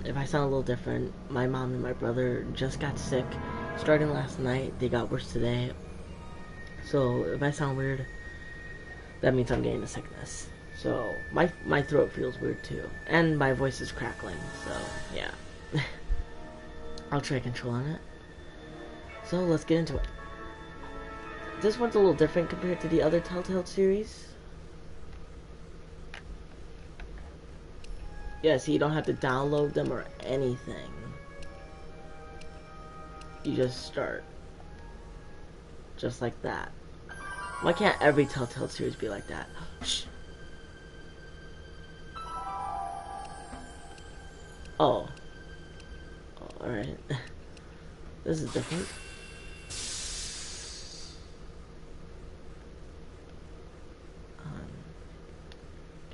If I sound a little different, my mom and my brother just got sick. Starting last night, they got worse today. So if I sound weird, that means I'm getting a sickness. So my throat feels weird too, and my voice is crackling. So yeah, I'll try controlling it. So let's get into it. This one's a little different compared to the other Telltale series. Yeah, so you don't have to download them or anything. You just start. Just like that. Why can't every Telltale series be like that? Shh. Oh. Oh, alright. This is different.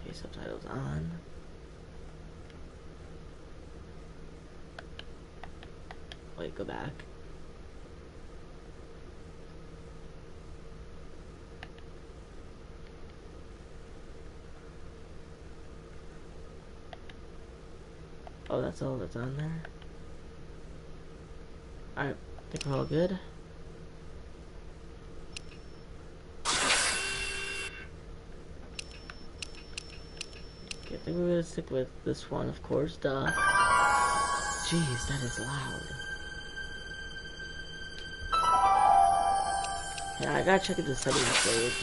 Okay, subtitles on. Wait, go back. Oh, that's all that's on there. Alright, I think we're all good. Okay, I think we're gonna stick with this one, of course, duh. Jeez, that is loud. Yeah, I gotta check if the settings saved.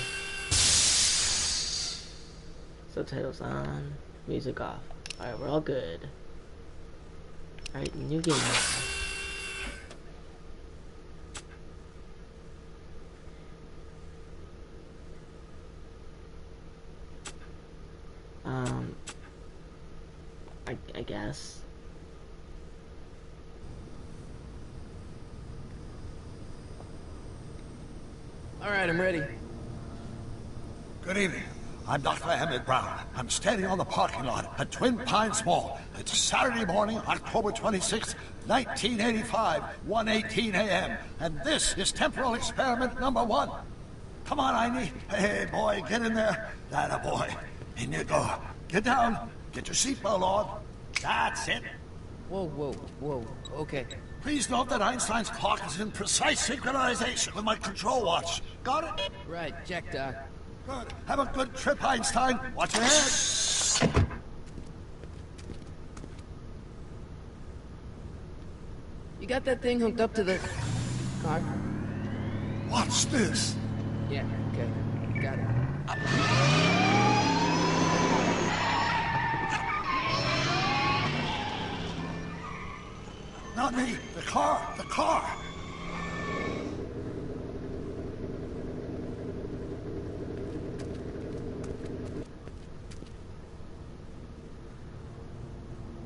Subtitles on, music off. Alright, we're all good. Alright, new game now. I guess. Alright, I'm ready. Good evening. I'm Dr. Emmett Brown. I'm standing on the parking lot at Twin Pines Mall. It's Saturday morning, October 26th, 1985, 1:18 a.m. And this is temporal experiment number 1. Come on, Einie. Hey, boy, get in there. That a boy. In you go. Get down. Get your seatbelt on. That's it. Whoa, okay. Please note that Einstein's clock is in precise synchronization with my control watch. Got it? Right, check, Doc. Good. Have a good trip, Einstein. Watch your head. You got that thing hooked up to the car? Watch this. Yeah, okay. Got it. Not me. The car. The car.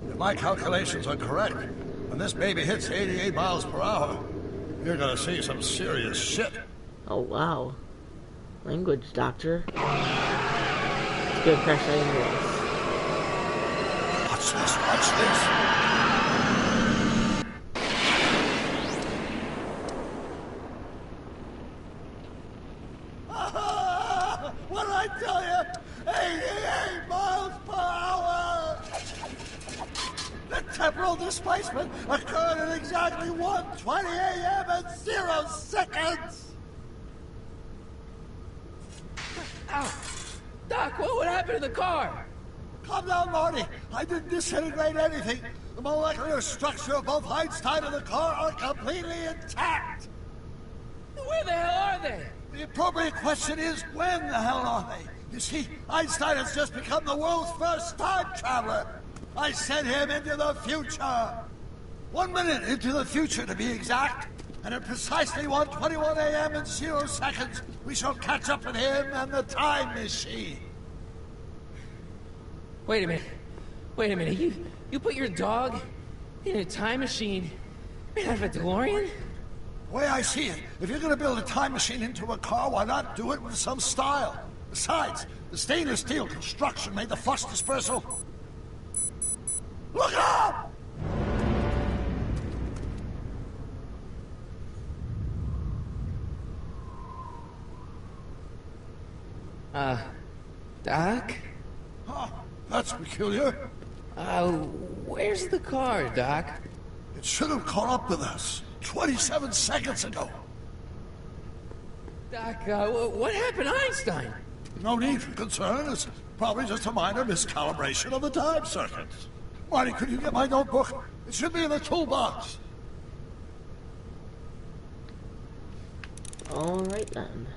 If my calculations are correct, when this baby hits 88 miles per hour, you're gonna see some serious shit. Oh, wow. Language, doctor. It's good crash anyways. Watch this, watch this. What did I tell you? 88 miles per hour! The temporal displacement occurred at exactly 1:20 a.m. and 0 seconds! Ow! Doc, what would happen to the car? Calm down, Marty. I didn't disintegrate anything. The molecular structure of both Einstein and the car are completely intact. Where the hell are they? The appropriate question is, when the hell are they? You see, Einstein has just become the world's first time traveler. I sent him into the future. 1 minute into the future, to be exact. And at precisely 1:21 a.m. and 0 seconds, we shall catch up with him and the time machine. Wait a minute. You put your dog in a time machine made out of a DeLorean? The way I see it, if you're gonna build a time machine into a car, why not do it with some style? Besides, the stainless steel construction made the flux dispersal. Look up! Doc? Huh, that's peculiar. Where's the car, Doc? It should have caught up with us 27 seconds ago. Doc, what happened to Einstein? No need for concern. It's probably just a minor miscalibration of the time circuits. Marty, could you get my notebook? It should be in the toolbox. Alright then.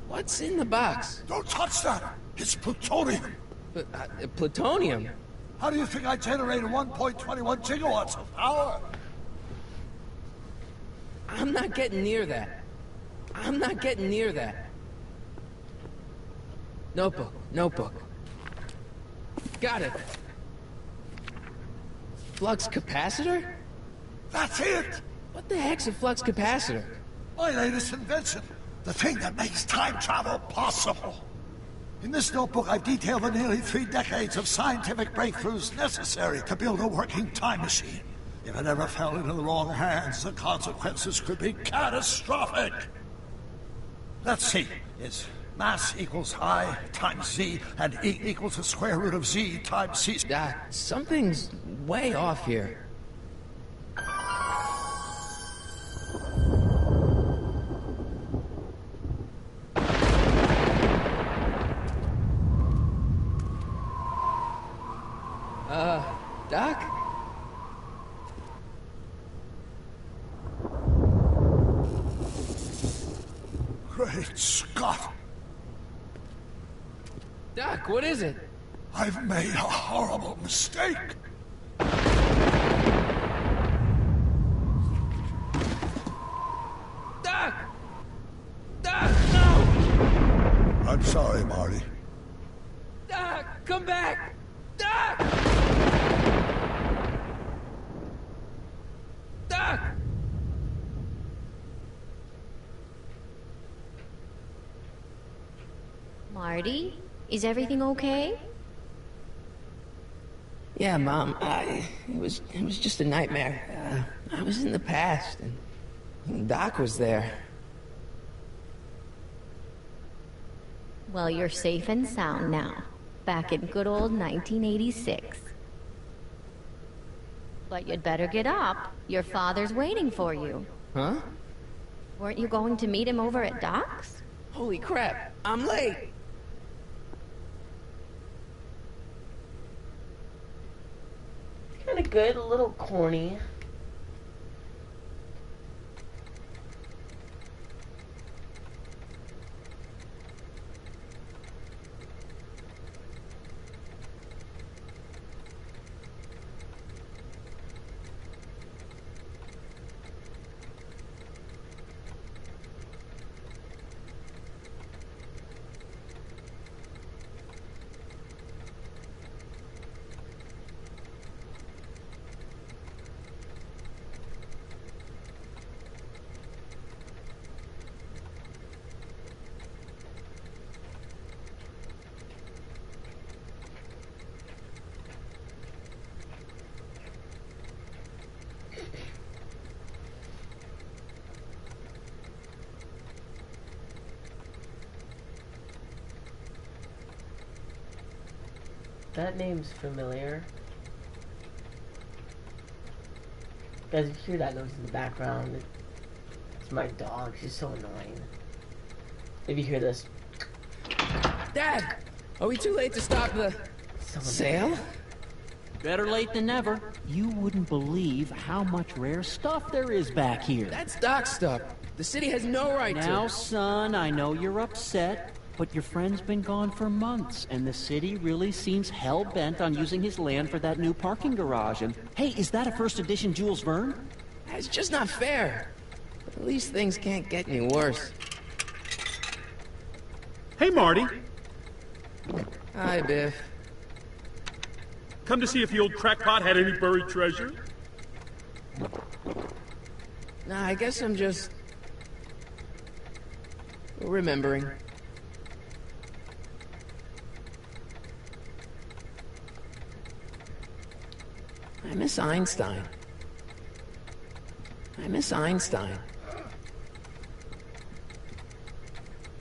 What's in the box? Don't touch that. It's plutonium. Plutonium? How do you think I generated 1.21 gigawatts of power? I'm not getting near that. I'm not getting near that. Notebook. Got it. Flux capacitor? That's it! What the heck's a flux capacitor? My latest invention. The thing that makes time travel possible. In this notebook, I've detailed the nearly 3 decades of scientific breakthroughs necessary to build a working time machine. If it ever fell into the wrong hands, the consequences could be catastrophic. Let's see. It's mass equals I times Z, and E equals the square root of Z times C. Doc, something's way off here. Doc? Great Scott! Doc, what is it? I've made a horrible mistake! Doc! Doc, no! I'm sorry, Marty. Doc, come back! Doc! Doc! Marty, is everything okay? Yeah, Mom, it was just a nightmare. I was in the past, and Doc was there. Well, you're safe and sound now. Back in good old 1986. But you'd better get up. Your father's waiting for you. Huh? Weren't you going to meet him over at Doc's? Holy crap, I'm late! Kind of good, a little corny. That name's familiar. Guys, if you hear that noise in the background, it's my dog. She's so annoying. If you hear this, Dad! Are we too late to stop the sale? Better late than never. You wouldn't believe how much rare stuff there is back here. That's Doc stuff. The city has no right Now, to. son, I know you're upset, but your friend's been gone for months, and the city really seems hell-bent on using his land for that new parking garage. And, hey, is that a first edition Jules Verne? It's just not fair. But at least things can't get any worse. Hey, Marty. Hi, Biff. Come to see if the old crackpot had any buried treasure? Nah, I guess I'm just remembering. I miss Einstein.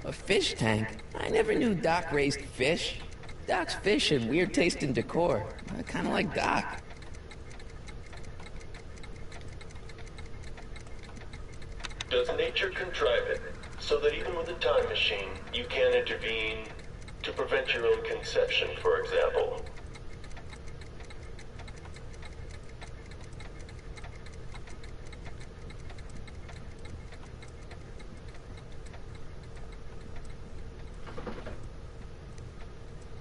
A fish tank? I never knew Doc raised fish. Doc's fish had weird taste in decor. I kinda like Doc. Does nature contrive it so that even with a time machine, you can intervene to prevent your own conception, for example?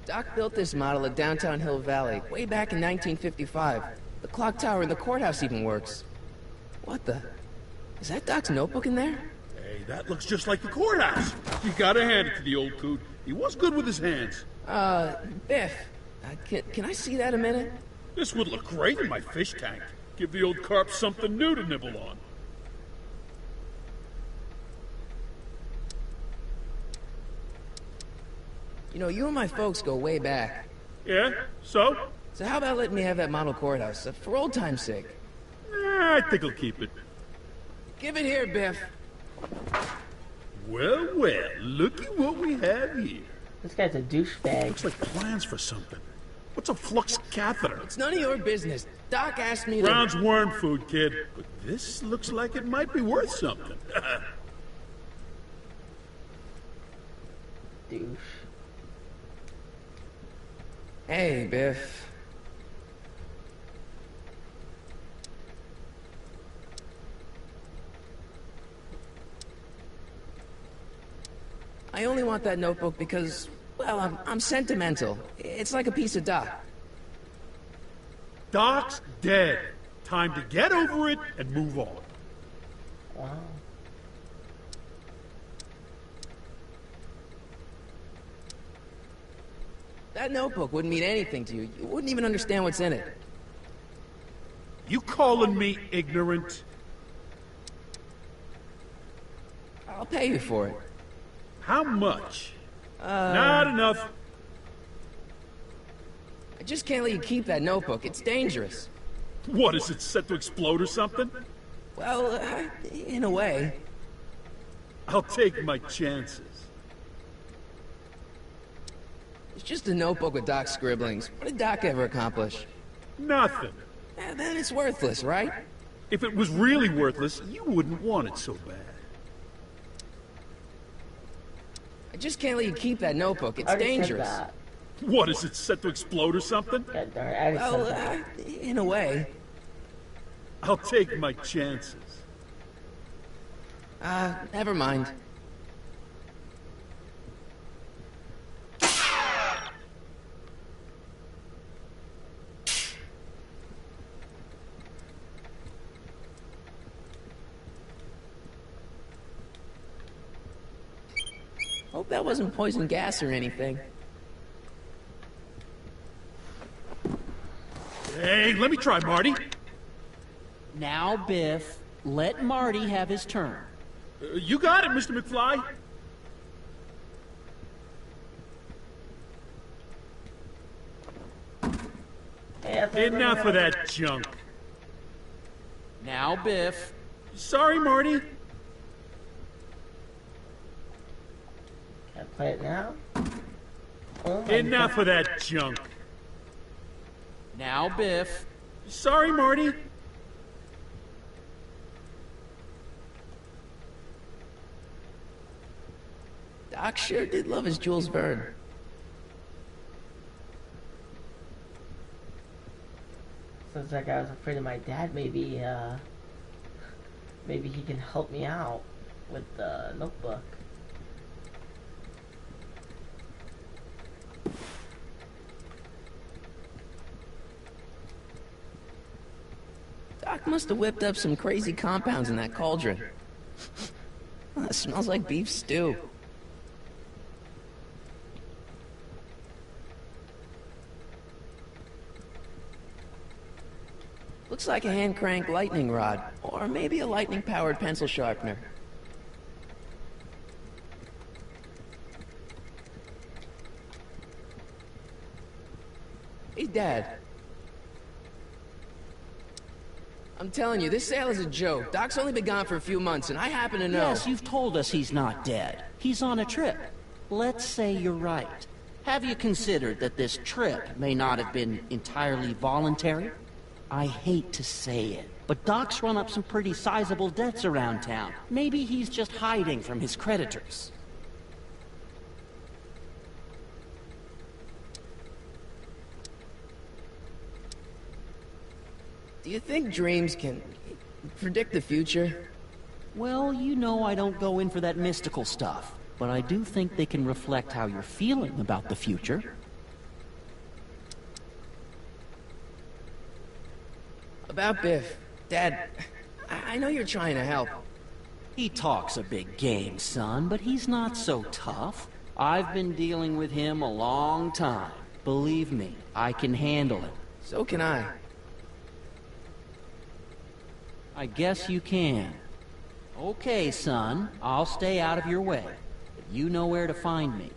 Doc built this model at downtown Hill Valley way back in 1955. The clock tower in the courthouse even works. What the? Is that Doc's notebook in there? Hey, that looks just like the courthouse. You gotta hand it to the old coot. He was good with his hands. Biff. Can I see that a minute? This would look great in my fish tank. Give the old carp something new to nibble on. You know, you and my folks go way back. Yeah? So? So how about letting me have that model courthouse, for old time's sake? I think I'll keep it. Give it here, Biff. Well, well, looky what we have here. This guy's a douchebag. Looks like plans for something. What's a flux catheter? It's none of your business. Doc asked me to... Brown's worm food, kid. But this looks like it might be worth something. Douche. Hey, Biff. I only want that notebook because, well, I'm sentimental. It's like a piece of Doc. Doc's dead. Time to get over it and move on. Wow. That notebook wouldn't mean anything to you. You wouldn't even understand what's in it. You calling me ignorant? I'll pay you for it. How much? Not enough. I just can't let you keep that notebook. It's dangerous. What, is it set to explode or something? Well, in a way. I'll take my chances. It's just a notebook with Doc's scribblings. What did Doc ever accomplish? Nothing. Then it's worthless, right? If it was really worthless, you wouldn't want it so bad. I just can't let you keep that notebook. It's I already dangerous. said that. What, is it set to explode or something? God darn it, I already said Well, that. in a way. I'll take my chances. Never mind. Hope that wasn't poison gas or anything. Hey, let me try, Marty. Now, Biff, let Marty have his turn. You got it, Mr. McFly. Hey, Enough of that junk. Now, Biff. Sorry, Marty. Can I play it now? Oh my Enough God. of that junk. Now, Biff. Sorry, Marty. Doc sure did love his Jules Verne. Sounds like I was afraid of my dad. Maybe he can help me out with the notebook. Doc must have whipped up some crazy compounds in that cauldron. It smells like beef stew. Looks like a hand-crank lightning rod, or maybe a lightning-powered pencil sharpener. Hey, Dad. I'm telling you, this sale is a joke. Doc's only been gone for a few months, and I happen to know... Yes, you've told us he's not dead. He's on a trip. Let's say you're right. Have you considered that this trip may not have been entirely voluntary? I hate to say it, but Doc's run up some pretty sizable debts around town. Maybe he's just hiding from his creditors. Do you think dreams can predict the future? Well, you know I don't go in for that mystical stuff, but I do think they can reflect how you're feeling about the future. About Biff. Dad, I know you're trying to help. He talks a big game, son, but he's not so tough. I've been dealing with him a long time. Believe me, I can handle him. So can I. I guess you can. Okay, son, I'll stay out of your way. But you know where to find me.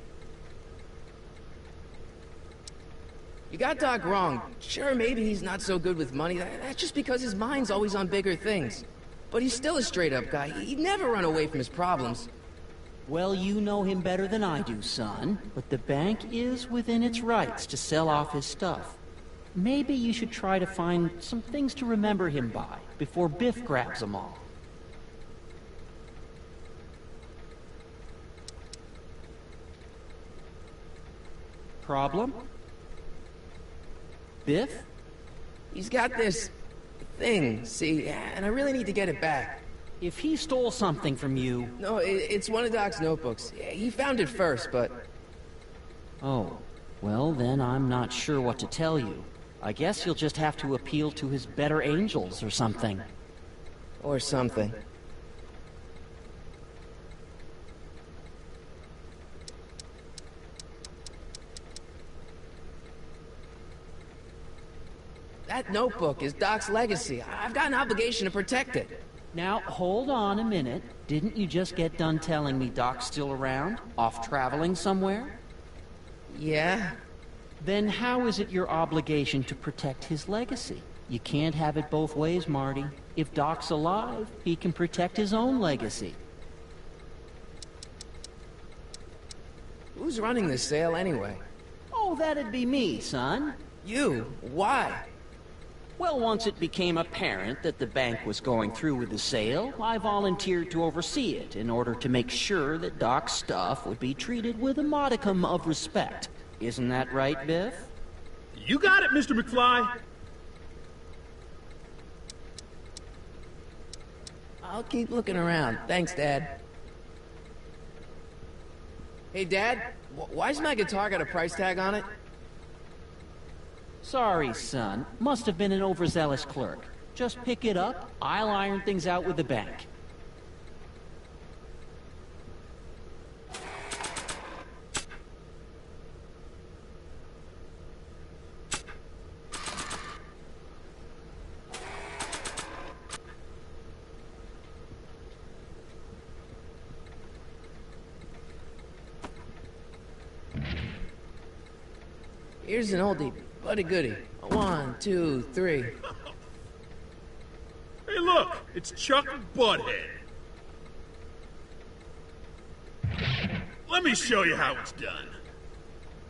You got Doc wrong. Sure, maybe he's not so good with money. That's just because his mind's always on bigger things. But he's still a straight-up guy. He'd never run away from his problems. Well, you know him better than I do, son. But the bank is within its rights to sell off his stuff. Maybe you should try to find some things to remember him by before Biff grabs them all. Problem? Biff? He's got this thing, see, and I really need to get it back. If he stole something from you... No, it's one of Doc's notebooks. He found it first, but... Oh, well then I'm not sure what to tell you. I guess you'll just have to appeal to his better angels or something. Or something. That notebook is Doc's legacy. I've got an obligation to protect it. Now, hold on a minute. Didn't you just get done telling me Doc's still around? Off traveling somewhere? Yeah? Then how is it your obligation to protect his legacy? You can't have it both ways, Marty. If Doc's alive, he can protect his own legacy. Who's running this sale anyway? Oh, that'd be me, son. You? Why? Well, once it became apparent that the bank was going through with the sale, I volunteered to oversee it in order to make sure that Doc's stuff would be treated with a modicum of respect. Isn't that right, Biff? You got it, Mr. McFly. I'll keep looking around. Thanks, Dad. Hey, Dad, why's my guitar got a price tag on it? Sorry, son. Must have been an overzealous clerk. Just pick it up. I'll iron things out with the bank. Here's an oldie, but a goodie. 1, 2, 3. Hey, look! It's Chuck Butthead. Let me show you how it's done.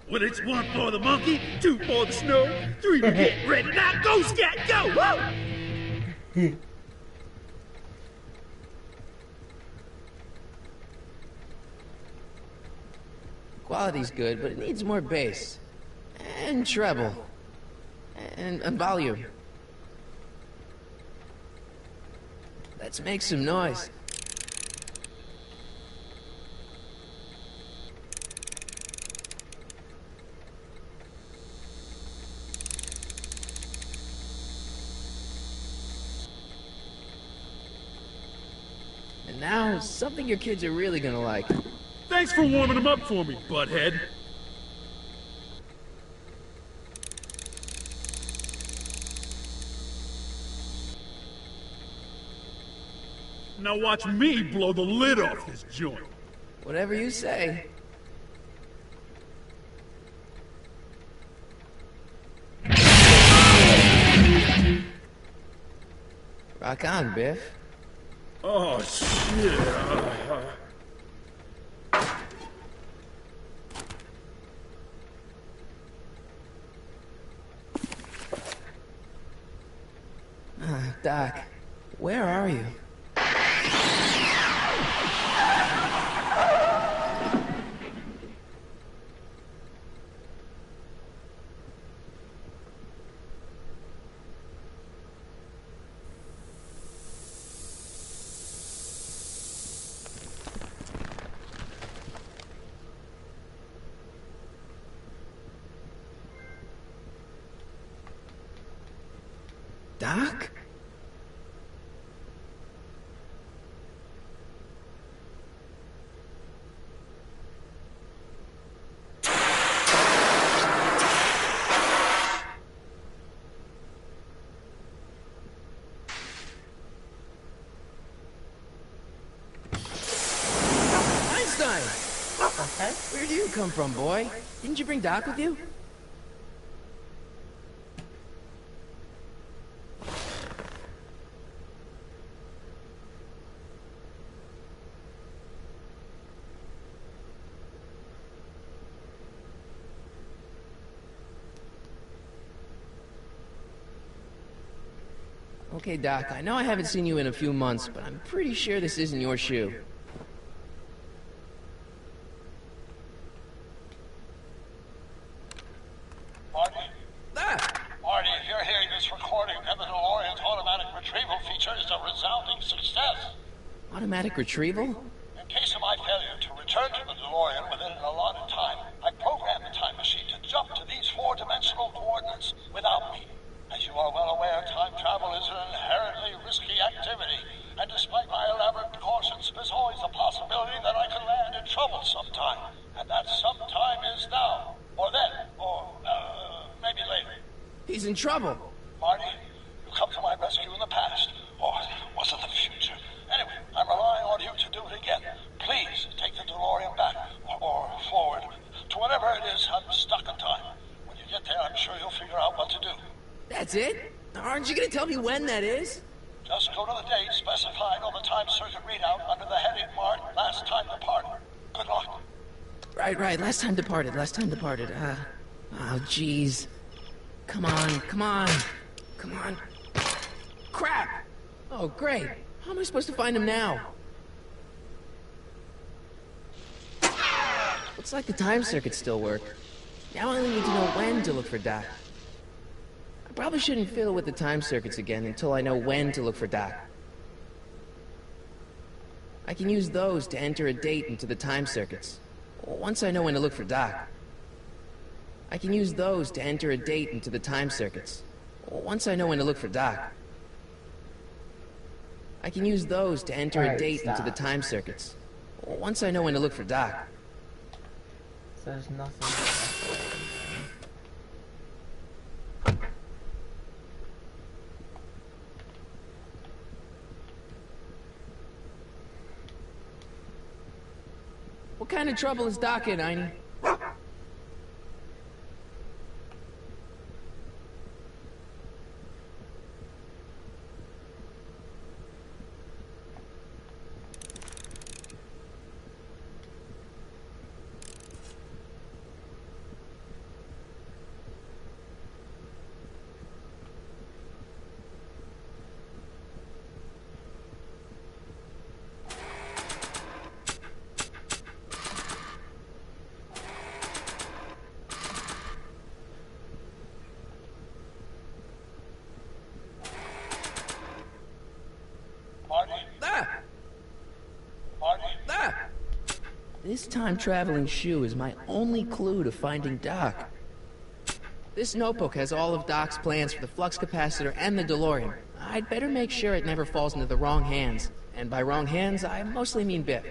When it's 1 for the monkey, 2 for the snow, 3 to get ready. Now go, Scat, go! Woo! Quality's good, but it needs more bass. And treble. And volume. Let's make some noise. And now, something your kids are really gonna like. Thanks for warming them up for me, Butthead. Now watch me blow the lid off this joint. Whatever you say. Rock on, Biff. Oh, shit. Doc, where are you? Doc? Einstein! Okay. Where do you come from, boy? Didn't you bring Doc with you? Okay, Doc, I know I haven't seen you in a few months, but I'm pretty sure this isn't your shoe. Marty? Ah! Marty, if you're hearing this recording, then the DeLorean's automatic retrieval feature is a resounding success. Automatic retrieval? In case of my failure to return to the DeLorean within an allotted time, I programmed the time machine to jump to these four-dimensional coordinates without me. As you are well aware, time travel is an inherently risky activity, and despite my elaborate precautions, there's always a possibility that I could land in trouble sometime. And that sometime is now, or then, or maybe later. He's in trouble. Marty, you come to my rescue in the past, or was it the future? Anyway, I'm relying on you to do it again. Please take the DeLorean back, or forward, to whatever it is I'm stuck in time. When you get there, I'm sure you'll figure out what to do. That's it? Aren't you gonna tell me when that is? Just go to the date specified on the time circuit readout under the heading marked Last Time Departed. Good luck. Right, last time departed. Oh, jeez. Come on. Crap! Oh, great. How am I supposed to find him now? Looks like the time circuits still work. Now I only need to know when to look for Doc. I probably shouldn't fiddle with the time circuits again until I know when to look for Doc. I can use those to enter a date into the time circuits. Once I know when to look for Doc. I can use those to enter a date into the time circuits. Once I know when to look for Doc. I can use those to enter a date into the time circuits. Once I know when to look for Doc. So there's nothing. What kind of trouble is Doc in, Einie? This time-traveling shoe is my only clue to finding Doc. This notebook has all of Doc's plans for the flux capacitor and the DeLorean. I'd better make sure it never falls into the wrong hands. And by wrong hands, I mostly mean Biff.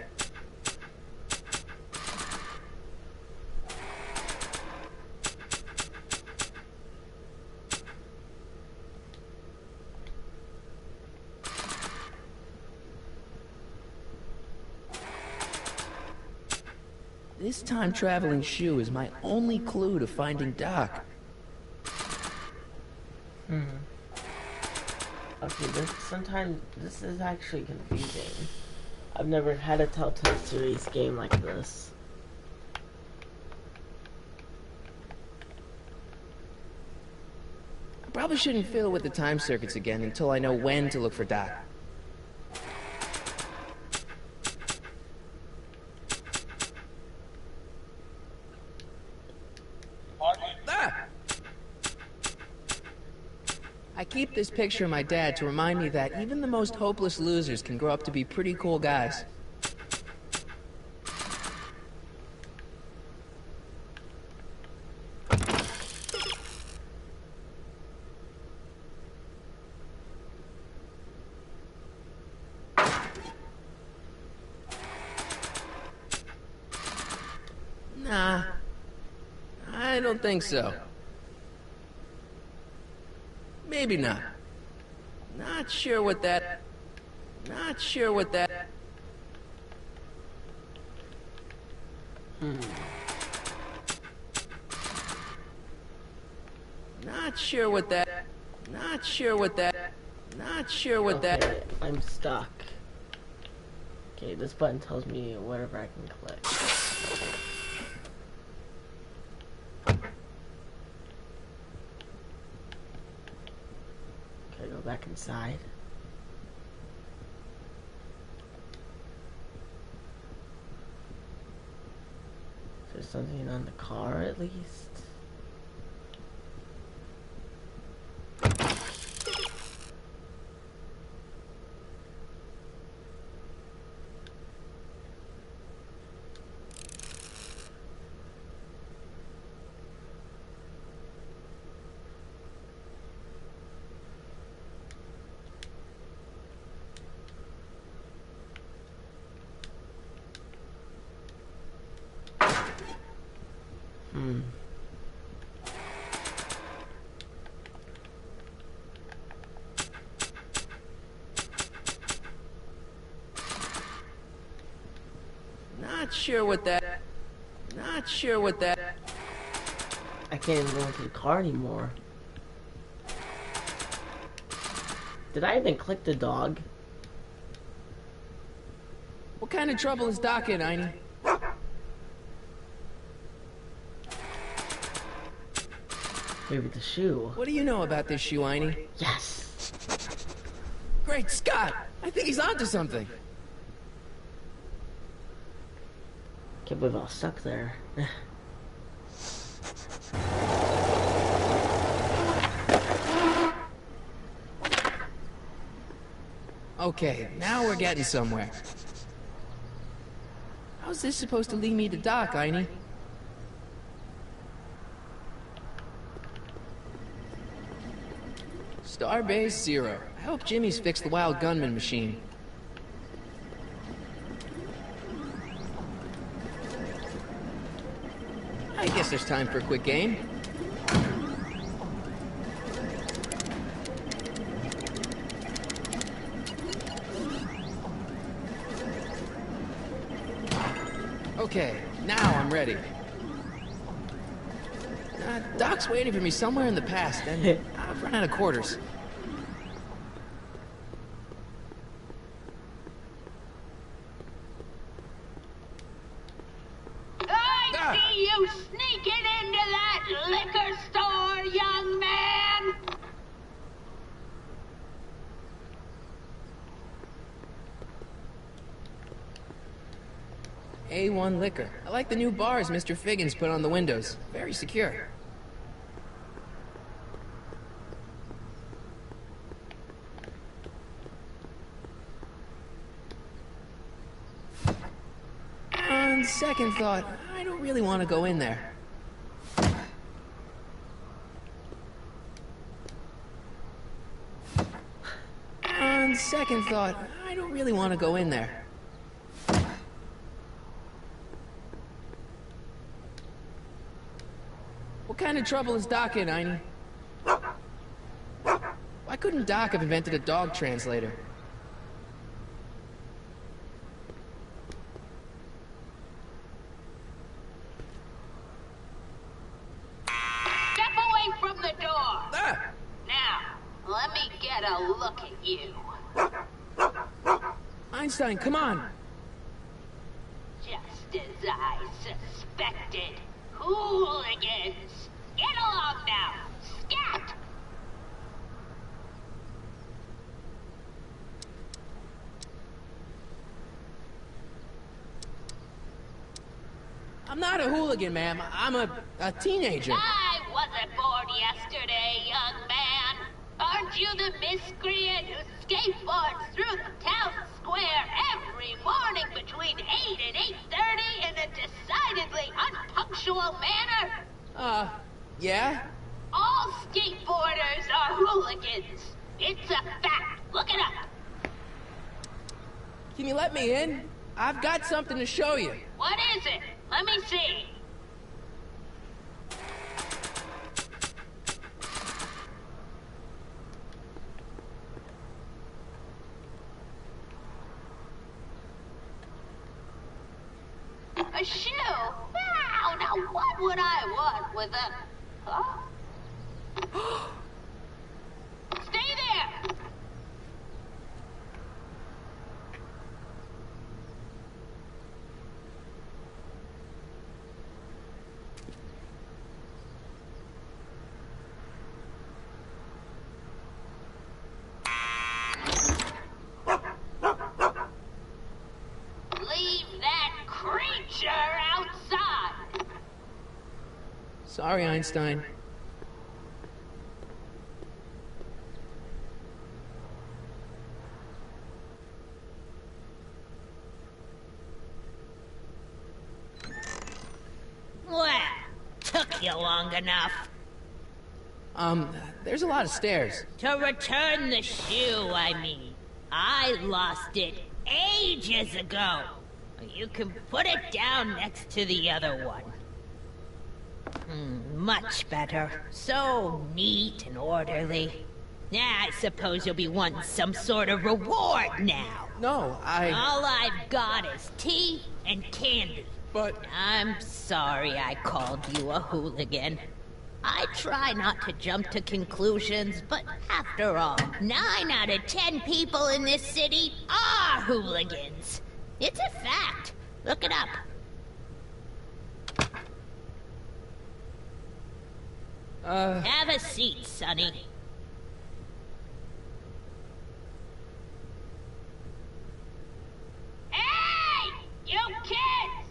This time-traveling shoe is my only clue to finding Doc. Okay, sometimes this is actually confusing. I've never had a Telltale series game like this. Probably shouldn't fiddle with the time circuits again until I know when to look for Doc. Ah! I keep this picture of my dad to remind me that even the most hopeless losers can grow up to be pretty cool guys. Nah, I don't think so. Maybe not. Not sure what that... Not sure what that... Not sure what that... Not sure what that... Not sure what that... Okay, I'm stuck. Okay, this button tells me whatever I can click. Okay, go back inside. Is there something on the car at least? Not sure what that... Not sure what that... I can't even go into the car anymore. Did I even click the dog? What kind of trouble is Doc in, Einie? Maybe the shoe. What do you know about this shoe, Einie? Yes! Great Scott! I think he's onto something. Can't believe I was stuck there. Okay, now we're getting somewhere. How's this supposed to lead me to Doc, Einie? Starbase 0. I hope Jimmy's fixed the wild gunman machine. I guess there's time for a quick game. Okay, now I'm ready. Doc's waiting for me somewhere in the past, and I've run out of quarters. I see you sneaking into that liquor store, young man! A1 liquor. I like the new bars Mr. Figgins put on the windows. Very secure. On second thought, I don't really want to go in there. On second thought, I don't really want to go in there. What kind of trouble is Doc in, Einie? Why couldn't Doc have invented a dog translator? Step away from the door! Ah! Now, let me get a look at you. Einstein, come on! Just as I suspected. Hooligans! Get along now! Scat! I'm not a hooligan, ma'am. I'm a teenager. I wasn't born yesterday, young man. Aren't you the miscreant who skateboards through the town square every morning between 8 and 8:30 in a decidedly unpunctual manner? Yeah? All skateboarders are hooligans. It's a fact. Look it up. Can you let me in? I've got something to show you. What is it? Let me see. A shoe? Wow, now what would I want with a... Huh? Stay there! Leave that creature outside! Sorry, Einstein. Well, took you long enough. There's a lot of stairs. To return the shoe, I mean. I lost it ages ago. You can put it down next to the other one. Much better. So neat and orderly. I suppose you'll be wanting some sort of reward now. No, All I've got is tea and candy. But... I'm sorry I called you a hooligan. I try not to jump to conclusions, but after all, 9 out of 10 people in this city are hooligans. It's a fact. Look it up. Have a seat, Sonny. Hey! You kids!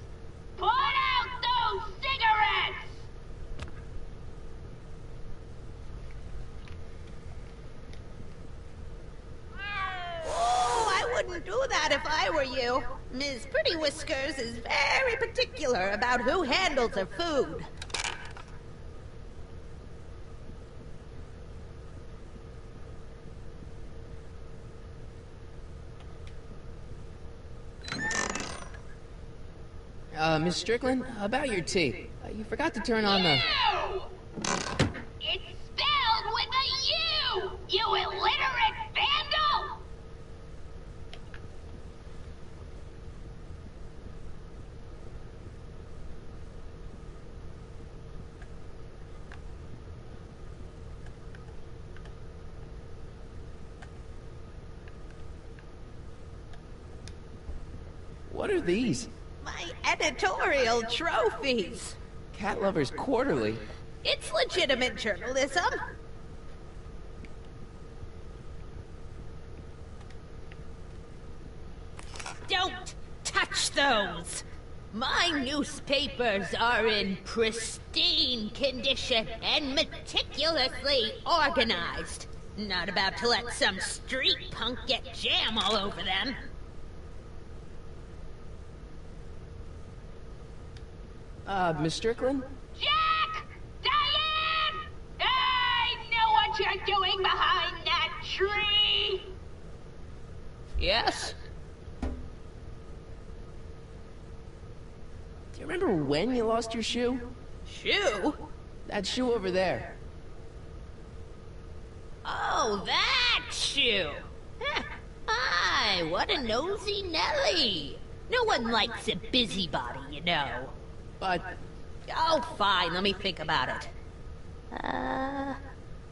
Put out those cigarettes! Oh, I wouldn't do that if I were you. Ms. Pretty Whiskers is very particular about who handles her food. Miss Strickland, about your tea. You forgot to turn on the... You! It's spelled with a U! You illiterate vandal! What are these? My editorial trophies. Cat Lovers Quarterly. It's legitimate journalism. Don't touch those! My newspapers are in pristine condition and meticulously organized. Not about to let some street punk get jam all over them. Miss Strickland? Jack! Diane! I know what you're doing behind that tree! Yes? Do you remember when you lost your shoe? Shoe? That shoe over there. Oh, that shoe! Huh. Hi, what a nosy Nelly! No one likes a busybody, you know. But... Oh, fine, let me think about it.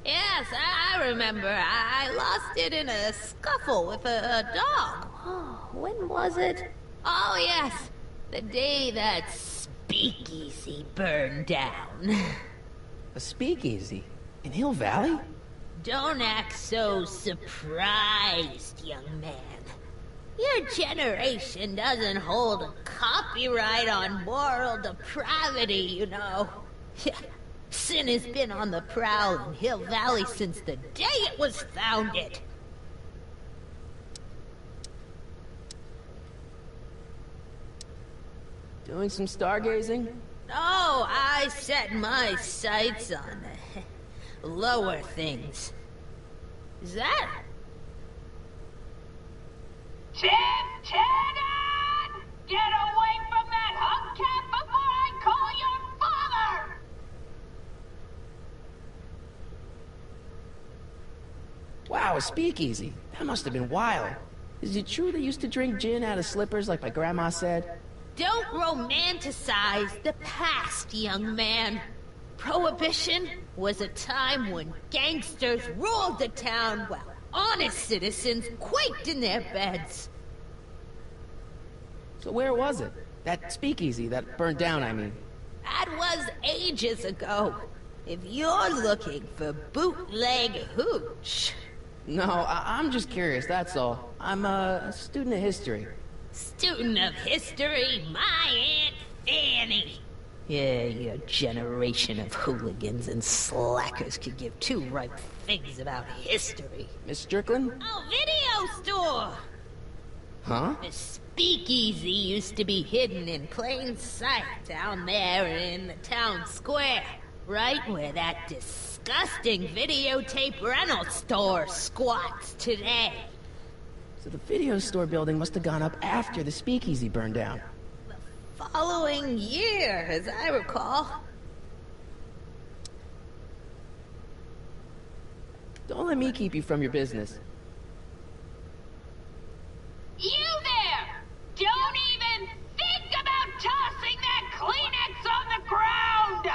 Yes, I remember. I lost it in a scuffle with a dog. Oh, when was it? Oh, yes, the day that speakeasy burned down. a speakeasy? In Hill Valley? Don't act so surprised, young man. Your generation doesn't hold a copyright on moral depravity, you know. Sin has been on the prowl in Hill Valley since the day it was founded. Doing some stargazing? Oh, I set my sights on the lower things. Is that? Lieutenant! Get away from that hubcap before I call your father! Wow, a speakeasy. That must have been wild. Is it true they used to drink gin out of slippers like my grandma said? Don't romanticize the past, young man. Prohibition was a time when gangsters ruled the town while honest citizens quaked in their beds. So where was it? That speakeasy that burned down, I mean. That was ages ago. If you're looking for bootleg hooch. No, I'm just curious, that's all. I'm a student of history. Student of history, my Aunt Fanny. Yeah, your generation of hooligans and slackers could give two ripe figs about history. Miss Strickland? Oh, video store! Huh? The speakeasy used to be hidden in plain sight down there in the town square. Right where that disgusting videotape rental store squats today. So the video store building must have gone up after the speakeasy burned down. Following year, as I recall. Don't let me keep you from your business. You there! Don't even think about tossing that Kleenex on the ground!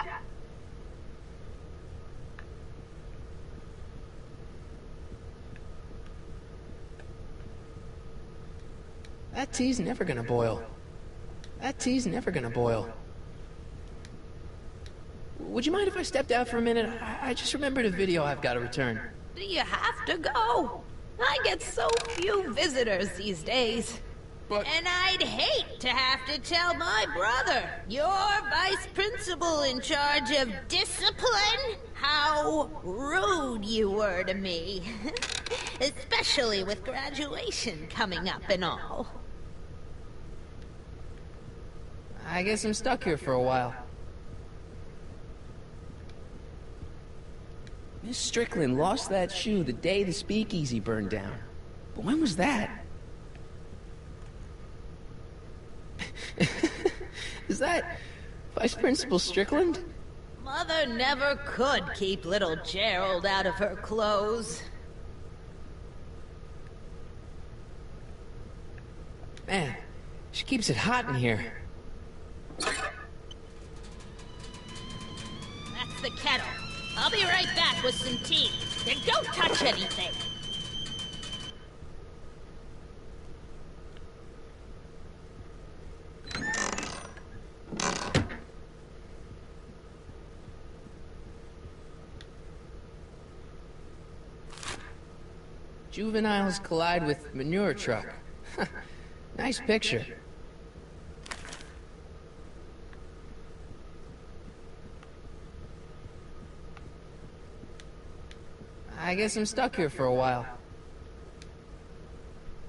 That tea's never gonna boil. That tea's never gonna boil. Would you mind if I stepped out for a minute? I just remembered a video I've got to return. Do you have to go? I get so few visitors these days. But... And I'd hate to have to tell my brother, your vice principal in charge of discipline, how rude you were to me. Especially with graduation coming up and all. I guess I'm stuck here for a while. Miss Strickland lost that shoe the day the speakeasy burned down. But when was that? Is that Vice Principal Strickland? Mother never could keep little Gerald out of her clothes. Man, she keeps it hot in here. That's the kettle. I'll be right back with some tea. Then don't touch anything. Juveniles collide with manure truck. Nice picture. I guess I'm stuck here for a while.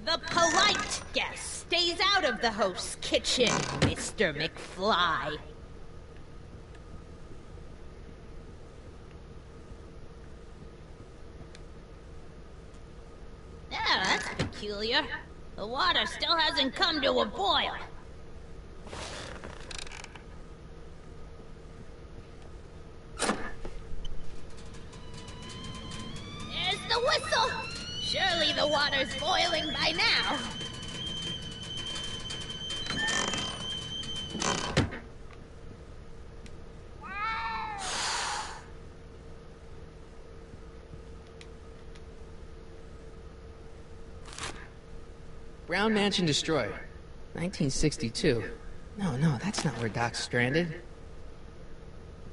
The polite guest stays out of the host's kitchen, Mr. McFly. Yeah, that's peculiar. The water still hasn't come to a boil. There's the whistle! Surely the water's boiling by now. Brown Mansion destroyed. 1962. No, that's not where Doc's stranded.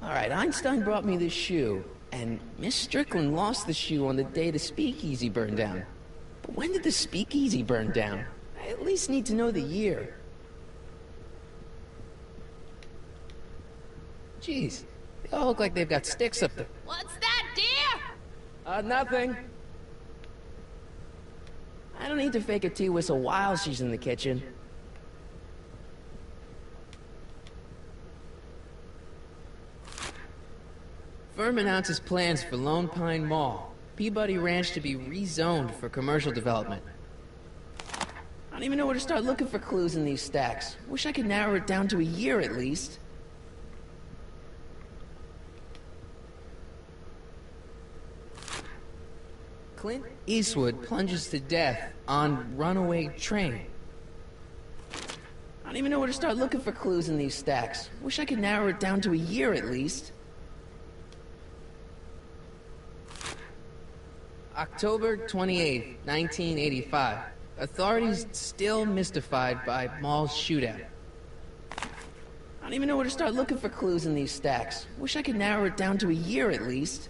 Alright, Einstein brought me this shoe, and Miss Strickland lost the shoe on the day the speakeasy burned down. But when did the speakeasy burn down? least need to know the year. Jeez, they all look like they've got sticks up there. What's that, dear? Nothing. I don't need to fake a tea whistle while she's in the kitchen. Firm announces plans for Lone Pine Mall, Peabody Ranch to be rezoned for commercial development. I don't even know where to start looking for clues in these stacks. Wish I could narrow it down to a year at least. Clint Eastwood plunges to death on runaway train. I don't even know where to start looking for clues in these stacks. Wish I could narrow it down to a year at least. October 28th, 1985. Authorities still mystified by mall shootout. I don't even know where to start looking for clues in these stacks. Wish I could narrow it down to a year at least.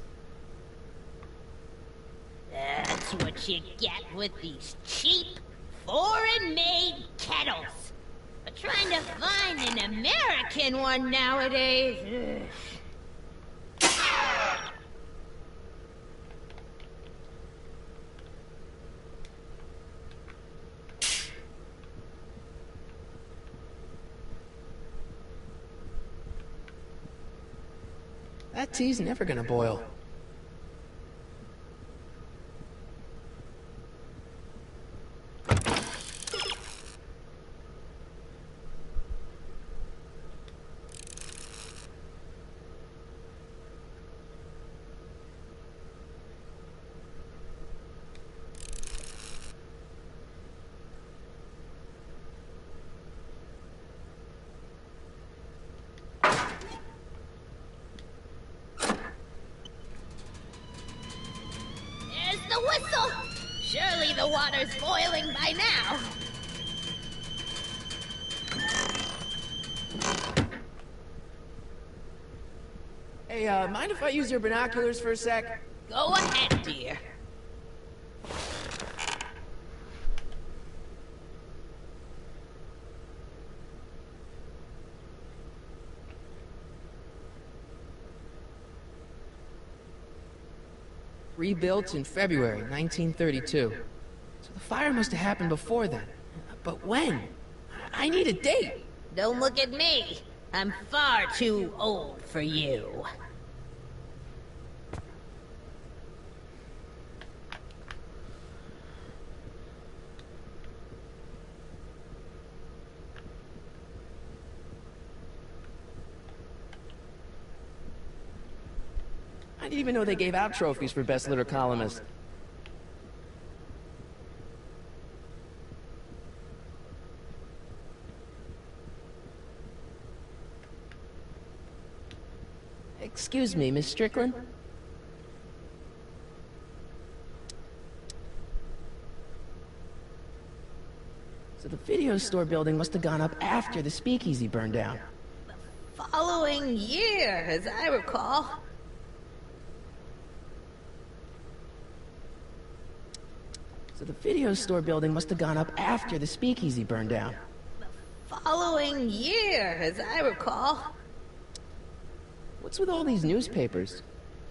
That's what you get with these cheap, foreign-made kettles. But trying to find an American one nowadays... ugh. That tea's never gonna boil. The whistle! Surely the water's boiling by now. Hey, mind if I use your binoculars for a sec? Go ahead, dear. Rebuilt in February 1932. So the fire must have happened before then. But when? I need a date. Don't look at me. I'm far too old for you. I didn't even know they gave out trophies for best litter columnist. Excuse me, Miss Strickland? So the video store building must have gone up after the speakeasy burned down. Following year, as I recall. So the video store building must have gone up after the speakeasy burned down. Following year, as I recall. What's with all these newspapers?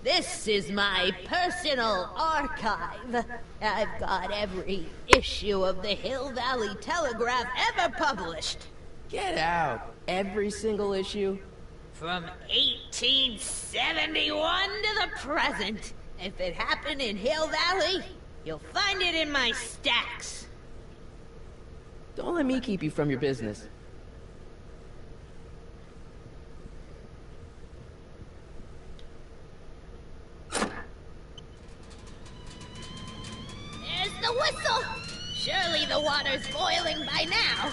This is my personal archive. I've got every issue of the Hill Valley Telegraph ever published. Get out! Every single issue? From 1871 to the present. If it happened in Hill Valley, you'll find it in my stacks. Don't let me keep you from your business. There's the whistle! Surely the water's boiling by now.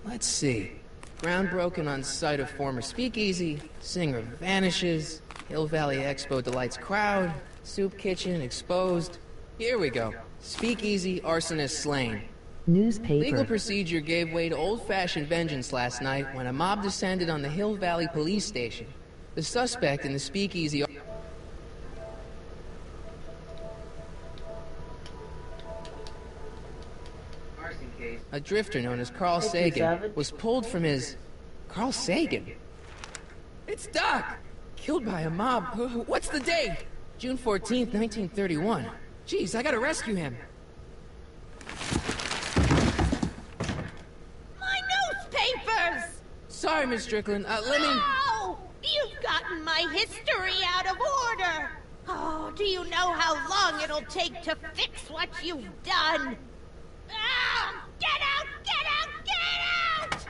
Let's see. Ground broken on site of former speakeasy, singer vanishes, Hill Valley Expo delights crowd, soup kitchen exposed. Here we go. Speakeasy arsonist slain. Newspaper. Legal procedure gave way to old-fashioned vengeance last night when a mob descended on the Hill Valley police station. The suspect in the speakeasy... A drifter known as Carl Thank you, Sagan Savage. was pulled from his... Carl Sagan? It's Doc! Killed by a mob. What's the date? June 14th, 1931. Jeez, I gotta rescue him. My newspapers! Sorry, Miss Strickland. Let me... Ow! You've gotten my history out of order! Oh, do you know how long it'll take to fix what you've done? Ow! Get out! Get out! Get out!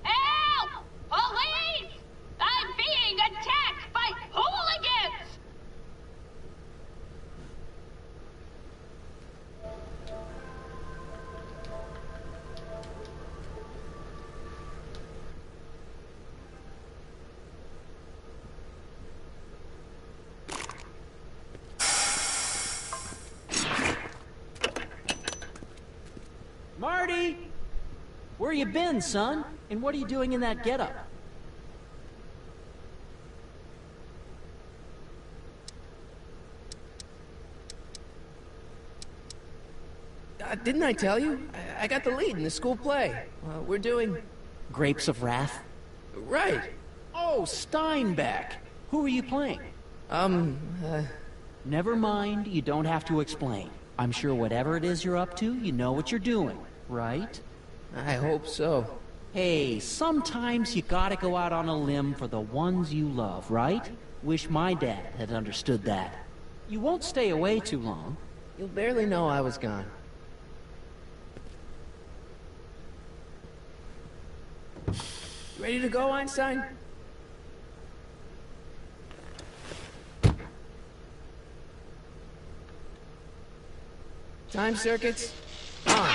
Help! Police! I'm being attacked by hooligans! Marty! Where you been, son? And what are you doing in that getup? Didn't I tell you? I got the lead in the school play. We're doing... Grapes of Wrath? Right. Oh, Steinbeck! Who are you playing? Never mind, you don't have to explain. I'm sure whatever it is you're up to, you know what you're doing, right? I hope so. Hey, sometimes you gotta go out on a limb for the ones you love, right? Wish my dad had understood that. You won't stay away too long. You'll barely know I was gone. You ready to go, Einstein? Time circuits? On.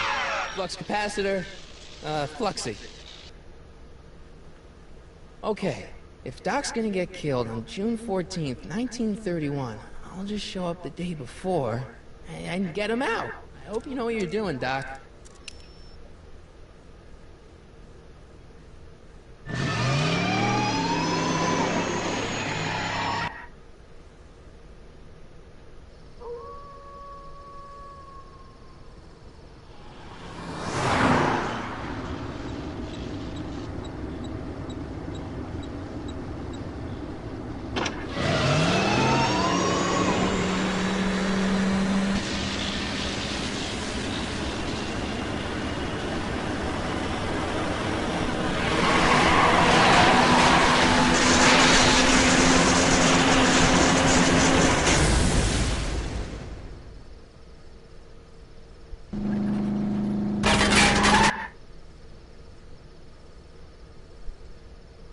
Flux capacitor? Fluxy. Okay, if Doc's gonna get killed on June 14th, 1931, I'll just show up the day before and get him out. I hope you know what you're doing, Doc.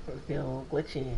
It's getting a little glitchy.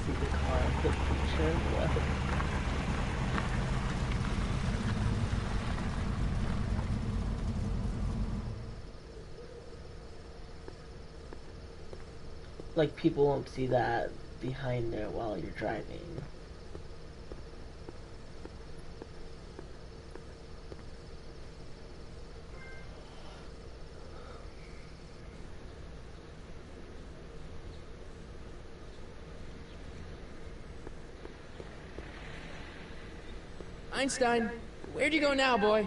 See the car, the picture, what? Like, people won't see that behind there while you're driving. Einstein, where'd you go now, boy?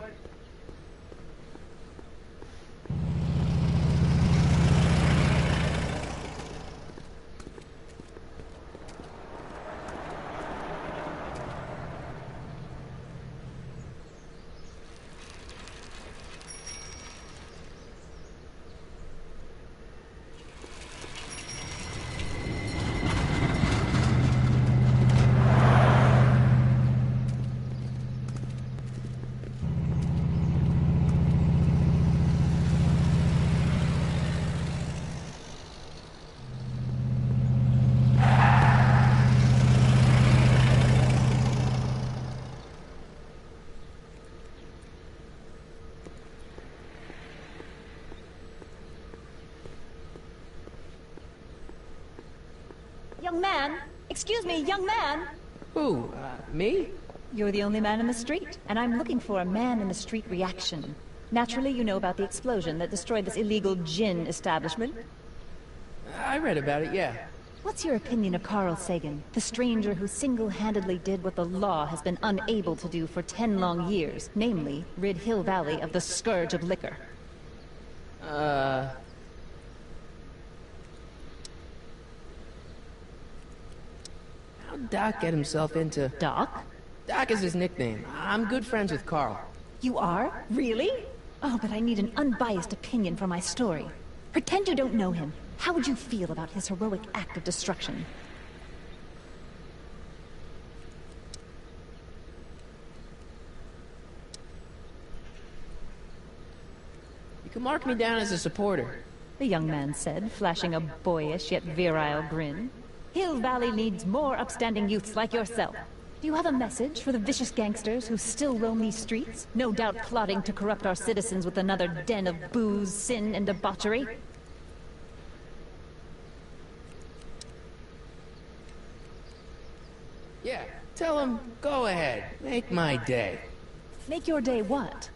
Young man! Excuse me, young man! Who, me? You're the only man in the street, and I'm looking for a man-in-the-street reaction. Naturally, you know about the explosion that destroyed this illegal gin establishment. I read about it, yeah. What's your opinion of Carl Sagan, the stranger who single-handedly did what the law has been unable to do for 10 long years, namely, rid Hill Valley of the scourge of liquor? How'd Doc get himself into... Doc? Doc is his nickname. I'm good friends with Carl. You are? Really? Oh, but I need an unbiased opinion for my story. Pretend you don't know him. How would you feel about his heroic act of destruction? You can mark me down as a supporter. The young man said, flashing a boyish yet virile grin. Hill Valley needs more upstanding youths like yourself. Do you have a message for the vicious gangsters who still roam these streets, no doubt plotting to corrupt our citizens with another den of booze, sin, and debauchery? Yeah, tell him, go ahead, make my day. Make your day what?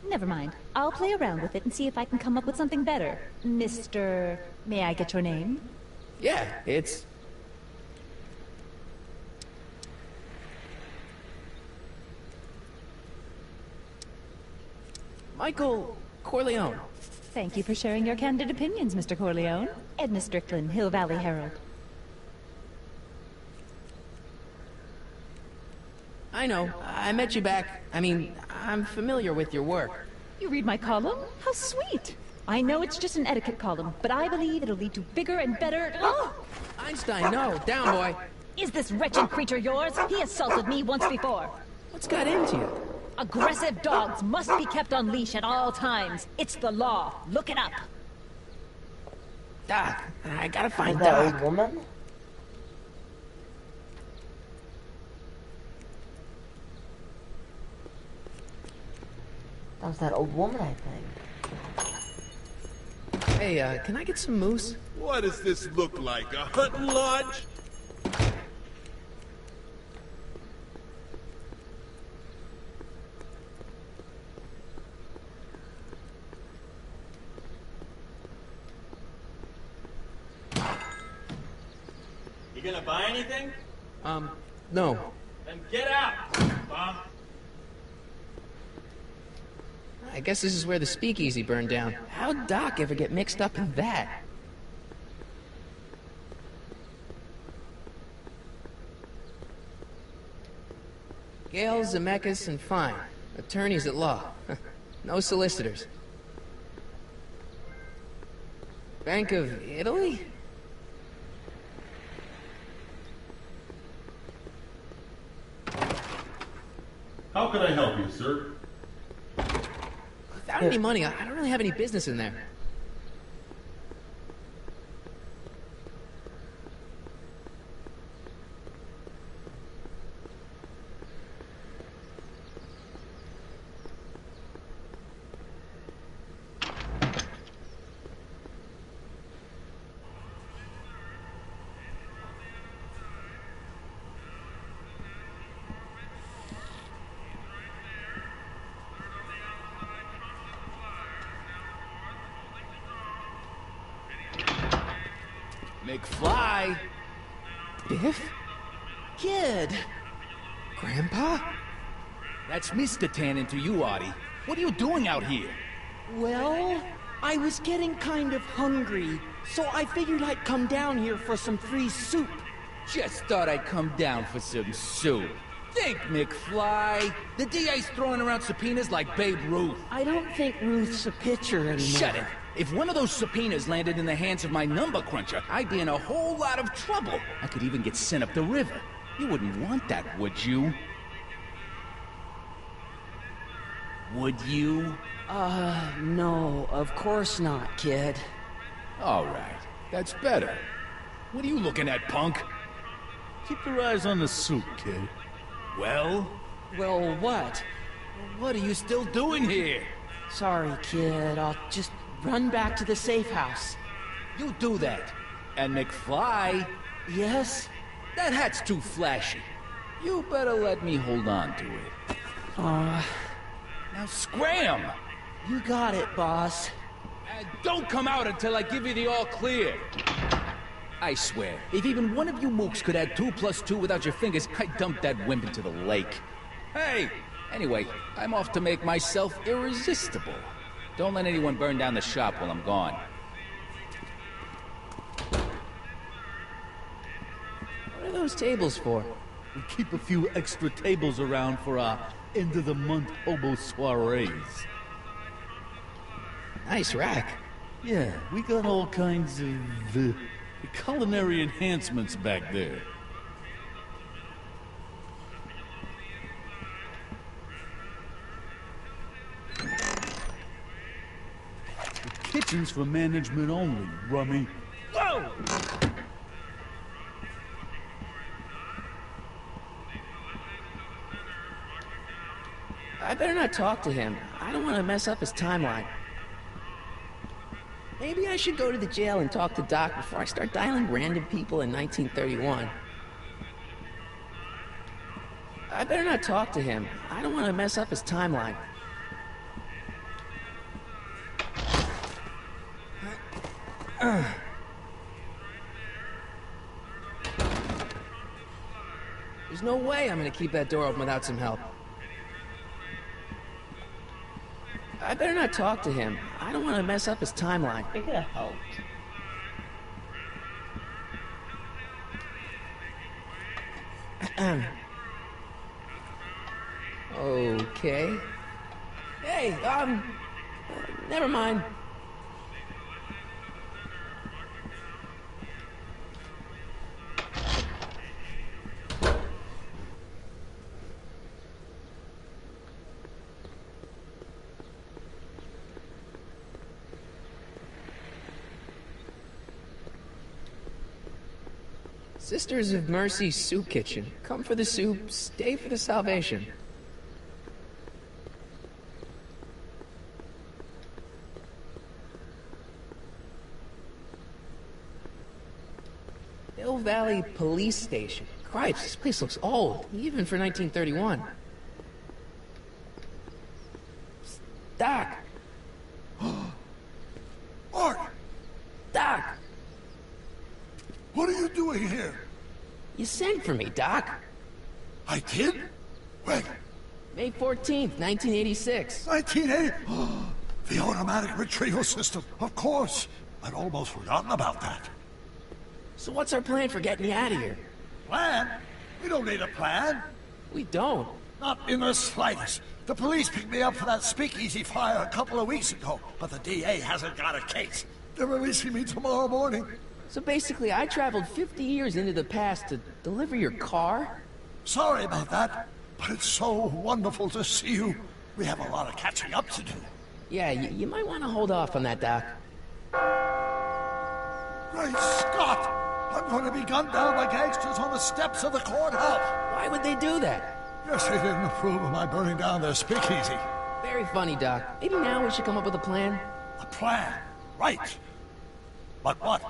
Never mind. I'll play around with it and see if I can come up with something better. Mr... May I get your name? Yeah, it's... Michael Corleone. Thank you for sharing your candid opinions, Mr. Corleone. Edna Strickland, Hill Valley Herald. I know. I met you back. I'm familiar with your work. You read my column? How sweet! I know it's just an etiquette column, but I believe it'll lead to bigger and better... Oh! Einstein, no. Down, boy. Is this wretched creature yours? He assaulted me once before. What's got into you? Aggressive dogs must be kept on leash at all times. It's the law. Look it up. Doc, I gotta find That Doc. old woman? That was that old woman, I think. Hey, can I get some moose? What does this look like, a hunting lodge? You gonna buy anything? No. Then get out, Bob. I guess this is where the speakeasy burned down. How'd Doc ever get mixed up in that? Gale, Zemeckis, and Fine. Attorneys at law. No solicitors. Bank of Italy? How can I help you, sir? Without any money, I don't really have any business in there. McFly! Biff? Kid! Grandpa? That's Mr. Tannen to you, Artie. What are you doing out here? Well, I was getting kind of hungry, so I figured I'd come down here for some free soup. Just thought I'd come down for some soup. Think, McFly. The DA's throwing around subpoenas like Babe Ruth. I don't think Ruth's a pitcher anymore. Shut it. If one of those subpoenas landed in the hands of my number cruncher, I'd be in a whole lot of trouble. I could even get sent up the river. You wouldn't want that, would you? Would you? No, of course not, kid. All right. That's better. What are you looking at, punk? Keep your eyes on the soup, kid. Well? Well, what? What are you still doing here? Sorry, kid. I'll just run back to the safe house. You do that. And McFly, Yes? that hat's too flashy. You better let me hold on to it. Now scram! You got it, boss. And don't come out until I give you the all clear. I swear, if even one of you mooks could add 2 plus 2 without your fingers, I'd dump that wimp into the lake. Hey! Anyway, I'm off to make myself irresistible. Don't let anyone burn down the shop while I'm gone. What are those tables for? We keep a few extra tables around for our end-of-the-month hobo soirees. Nice rack. Yeah, we got all kinds of culinary enhancements back there. The kitchen's for management only, Rummy. Whoa! I better not talk to him. I don't want to mess up his timeline. Maybe I should go to the jail and talk to Doc before I start dialing random people in 1931. I better not talk to him. I don't want to mess up his timeline. There's no way I'm gonna keep that door open without some help. I better not talk to him. I don't want to mess up his timeline. It could have helped. Okay. Hey, never mind. Sisters of Mercy Soup Kitchen. Come for the soup, stay for the salvation. Hill Valley Police Station. Cripes, this place looks old, even for 1931. Doc! Art! Doc! What are you doing here? You sent for me, Doc. I did? When? May 14th, 1986. 1980? The automatic retrieval system, of course. I'd almost forgotten about that. So what's our plan for getting you out of here? Plan? We don't need a plan. We don't. Not in the slightest. The police picked me up for that speakeasy fire a couple of weeks ago, but the DA hasn't got a case. They're releasing me tomorrow morning. So basically, I traveled 50 years into the past to deliver your car? Sorry about that, but it's so wonderful to see you. We have a lot of catching up to do. Yeah, you might want to hold off on that, Doc. Great Scott! I'm going to be gunned down by gangsters on the steps of the courthouse. Why would they do that? Guess they didn't approve of my burning down their speakeasy. Very funny, Doc. Maybe now we should come up with a plan. A plan? Right. But what?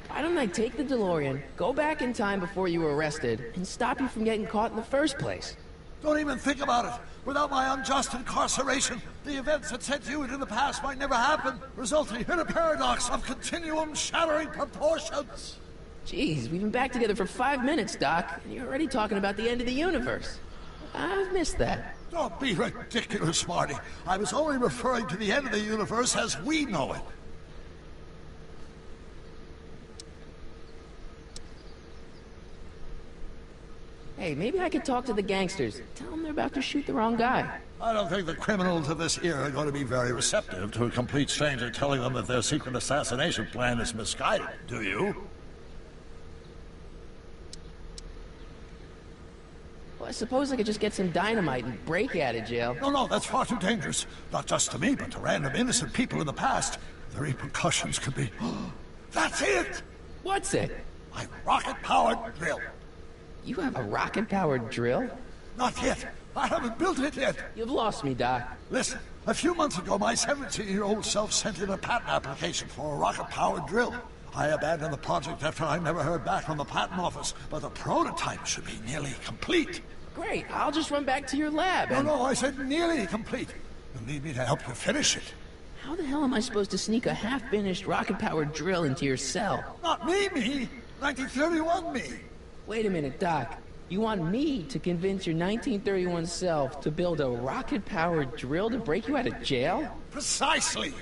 Why don't I take the DeLorean, go back in time before you were arrested, and stop you from getting caught in the first place? Don't even think about it. Without my unjust incarceration, the events that sent you into the past might never happen, resulting in a paradox of continuum-shattering proportions. Jeez, we've been back together for 5 minutes, Doc, and you're already talking about the end of the universe. I've missed that. Don't be ridiculous, Marty. I was only referring to the end of the universe as we know it. Hey, maybe I could talk to the gangsters. Tell them they're about to shoot the wrong guy. I don't think the criminals of this era are going to be very receptive to a complete stranger telling them that their secret assassination plan is misguided, do you? Well, I suppose I could just get some dynamite and break out of jail. No, that's far too dangerous. Not just to me, but to random innocent people in the past. The repercussions could be... That's it! What's it? My rocket-powered drill. You have a rocket-powered drill? Not yet. I haven't built it yet. You've lost me, Doc. Listen, a few months ago, my 17-year-old self sent in a patent application for a rocket-powered drill. I abandoned the project after I never heard back from the patent office, but the prototype should be nearly complete. Great, I'll just run back to your lab and... No, I said nearly complete. You'll need me to help you finish it. How the hell am I supposed to sneak a half-finished rocket-powered drill into your cell? Not me. 1931 me. Wait a minute, Doc. You want me to convince your 1931 self to build a rocket-powered drill to break you out of jail? Precisely.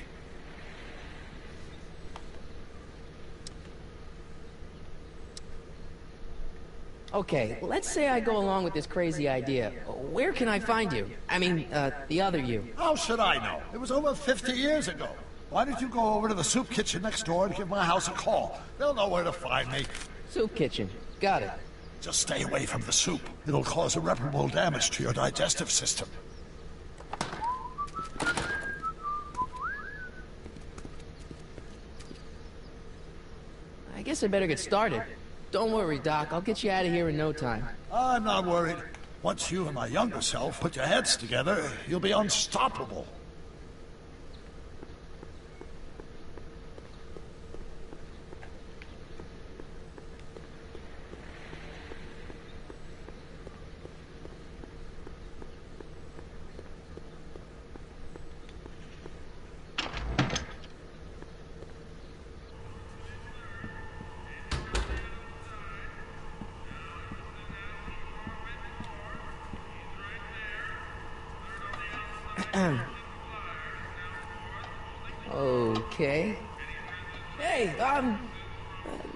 Okay, let's say I go along with this crazy idea. Where can I find you? I mean, the other you. How should I know? It was over 50 years ago. Why don't you go over to the soup kitchen next door and give my house a call? They'll know where to find me. Soup kitchen. Got it. Just stay away from the soup. It'll cause irreparable damage to your digestive system. I guess I better get started. Don't worry, Doc. I'll get you out of here in no time. I'm not worried. Once you and my younger self put your heads together, you'll be unstoppable. Okay. Hey,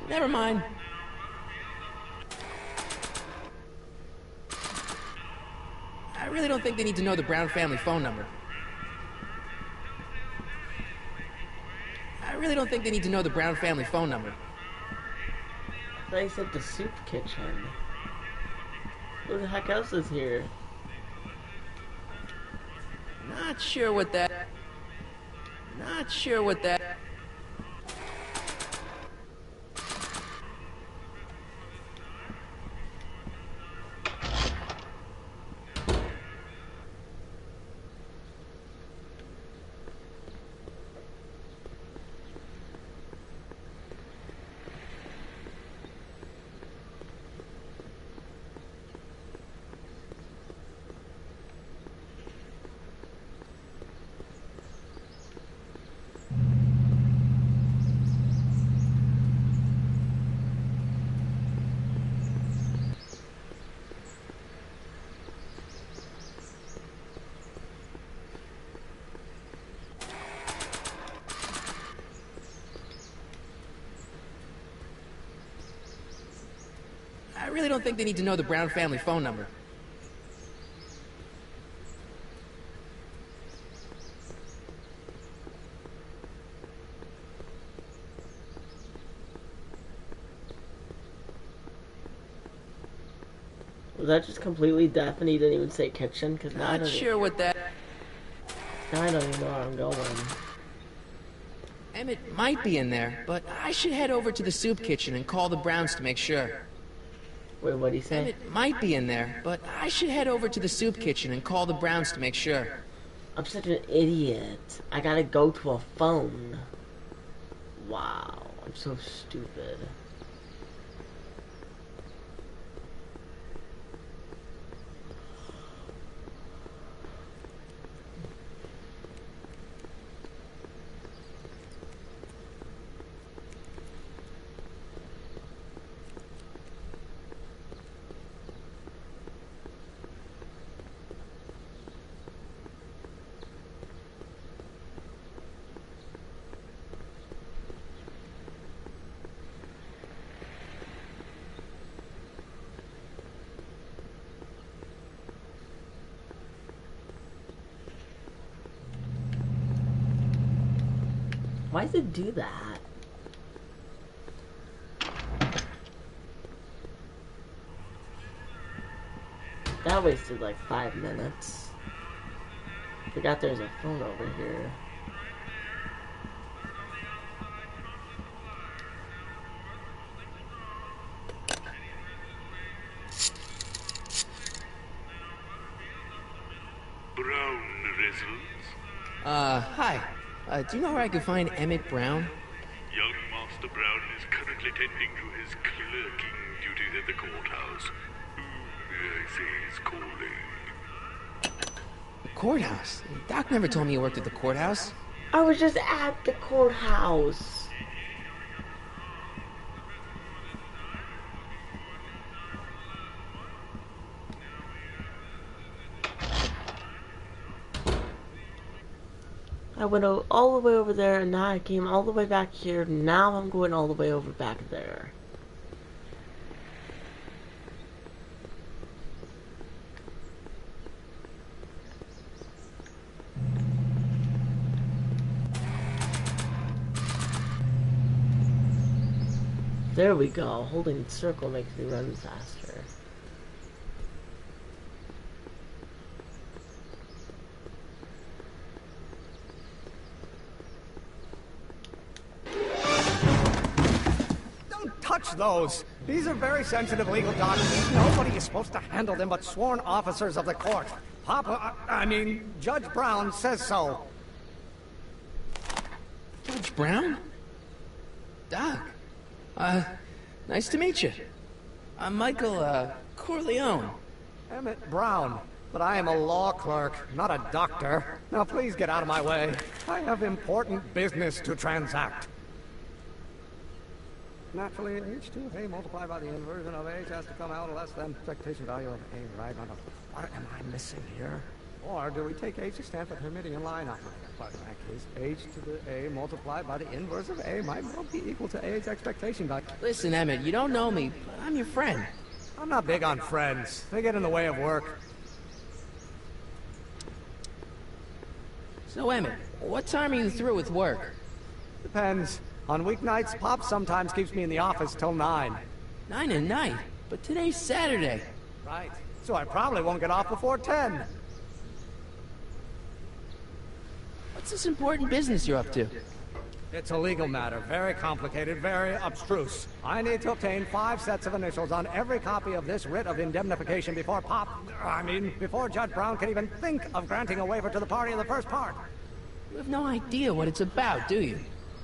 never mind. I really don't think they need to know the Brown family phone number. I really don't think they need to know the Brown family phone number. They said the soup kitchen. Who the heck else is here? Not sure what that... I really don't think they need to know the Brown family phone number. Was that just completely deaf and he didn't even say kitchen? Because now Not sure what that... Now I don't even know where I'm going. Emmett might be in there, but I should head over to the soup kitchen and call the Browns to make sure. Wait, what'd he say? Emmett might be in there, but I should head over to the soup kitchen and call the Browns to make sure. I'm such an idiot. I gotta go to a phone. Wow, I'm so stupid. Why does it do that? That wasted like 5 minutes. Forgot there's a phone over here. Hi. Do you know where I can find Emmett Brown? Young Master Brown is currently tending to his clerking duties at the courthouse. I say he's calling. The courthouse? Doc never told me you worked at the courthouse. I was just at the courthouse. I went all the way over there, and now I came all the way back here. Now I'm going all the way over back there. There we go. Holding circle makes me run faster. Touch those. These are very sensitive legal documents. Nobody is supposed to handle them but sworn officers of the court. Judge Brown says so. Judge Brown? Doc. Nice to meet you. I'm Michael, Corleone. Emmett Brown. But I am a law clerk, not a doctor. Now please get out of my way. I have important business to transact. Naturally, H2A multiplied by the inversion of H has to come out less than expectation value of A, right? What am I missing here? Or do we take H to stand for Hermitian line operator? But in that case, H to the A multiplied by the inverse of A might well be equal to A's expectation value. Listen, Emmett, you don't know me, but I'm your friend. I'm not big on friends. They get in the way of work. So, Emmett, what time are you through with work? Depends. On weeknights, Pop sometimes keeps me in the office till 9. 9 at night? But today's Saturday. Right. So I probably won't get off before 10. What's this important business you're up to? It's a legal matter. Very complicated, very abstruse. I need to obtain 5 sets of initials on every copy of this writ of indemnification before before Judge Brown can even think of granting a waiver to the party in the first part. You have no idea what it's about, do you?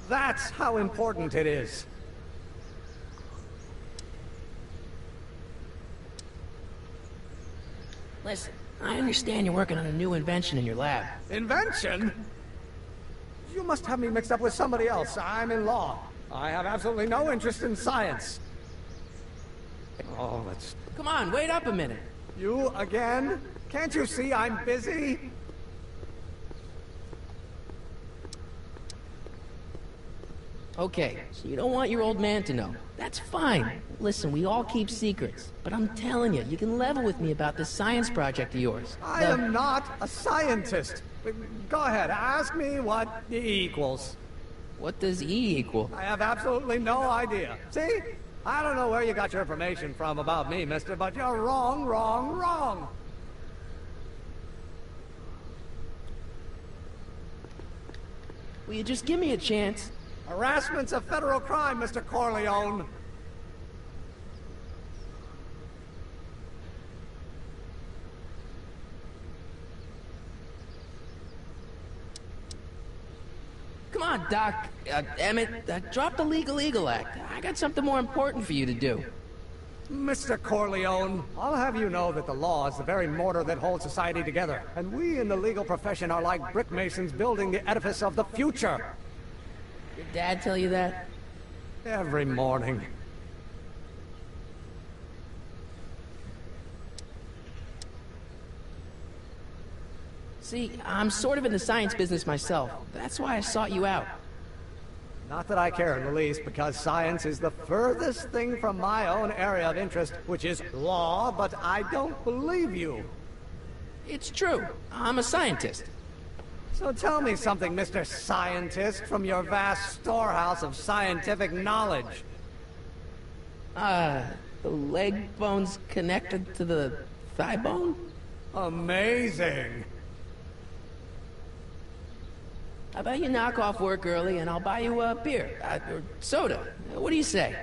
That's how important it is. Listen, I understand you're working on a new invention in your lab. Invention? You must have me mixed up with somebody else. I'm in law. I have absolutely no interest in science. Oh, let's... Come on, wait up a minute. You again? Can't you see I'm busy? Okay, so you don't want your old man to know. That's fine. Listen, we all keep secrets. But I'm telling you, you can level with me about this science project of yours. I am not a scientist. Go ahead, ask me what E equals. What does E equal? I have absolutely no idea. See? I don't know where you got your information from about me, mister, but you're wrong, wrong, wrong. Will you just give me a chance? Harassment's a federal crime, Mr. Corleone. Come on, Doc. Emmett, drop the Legal Eagle Act. I got something more important for you to do. Mr. Corleone, I'll have you know that the law is the very mortar that holds society together, and we in the legal profession are like brick masons building the edifice of the future. Your dad tell you that? Every morning. See, I'm sort of in the science business myself. That's why I sought you out. Not that I care in the least, because science is the furthest thing from my own area of interest, which is law, but I don't believe you. It's true. I'm a scientist. So tell me something, Mr. Scientist, from your vast storehouse of scientific knowledge. The leg bone's connected to the thigh bone? Amazing. How about you knock off work early and I'll buy you a beer, or soda. What do you say?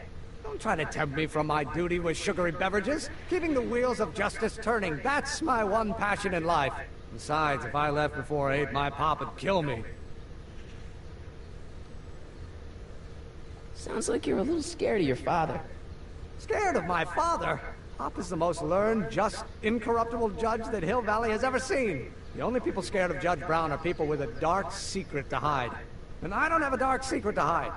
Don't try to tempt me from my duty with sugary beverages. Keeping the wheels of justice turning, that's my one passion in life. Besides, if I left before 8, my pop would kill me. Sounds like you're a little scared of your father. Scared of my father? Pop is the most learned, just, incorruptible judge that Hill Valley has ever seen. The only people scared of Judge Brown are people with a dark secret to hide. And I don't have a dark secret to hide.